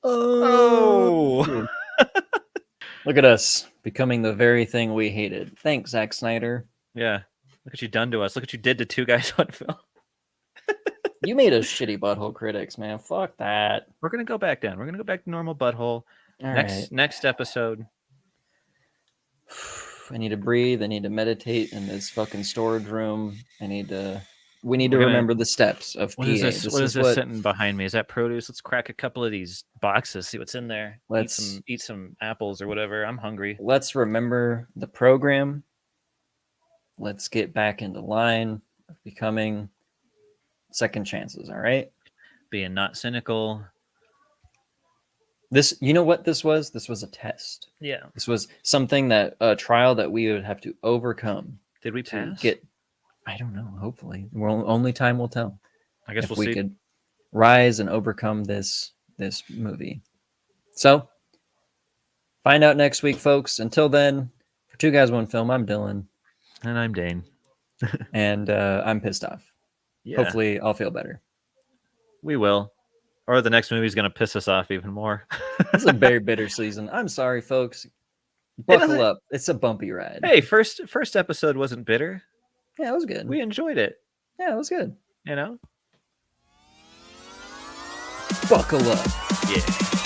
Oh. Look at us becoming the very thing we hated. Thanks, Zack Snyder. Yeah. Look what you done to us. Look what you did to Two Guys on Film. You made us shitty butthole critics, man. Fuck that. We're gonna go back down. We're gonna go back to normal butthole. All Next episode. I need to breathe. I need to meditate in this fucking storage room. We need to remember the steps of PA. What is this? What is this sitting behind me? Is that produce? Let's crack a couple of these boxes, see what's in there. Let's eat some apples or whatever. I'm hungry. Let's remember the program. Let's get back into line of becoming second chances. All right. Being not cynical. You know what this was? This was a test. Yeah. This was something a trial that we would have to overcome. Did we pass? I don't know. Hopefully, only time will tell. I guess if we'll we see. could rise and overcome this movie. So, find out next week, folks. Until then, for Two Guys, One Film, I'm Dylan. And I'm Dane. And I'm pissed off. Yeah. Hopefully, I'll feel better. We will. Or the next movie's going to piss us off even more. It's a very bitter season. I'm sorry, folks. Buckle up. It's a bumpy ride. Hey, first episode wasn't bitter. Yeah, it was good. We enjoyed it. Yeah, it was good. You know? Buckle up. Yeah.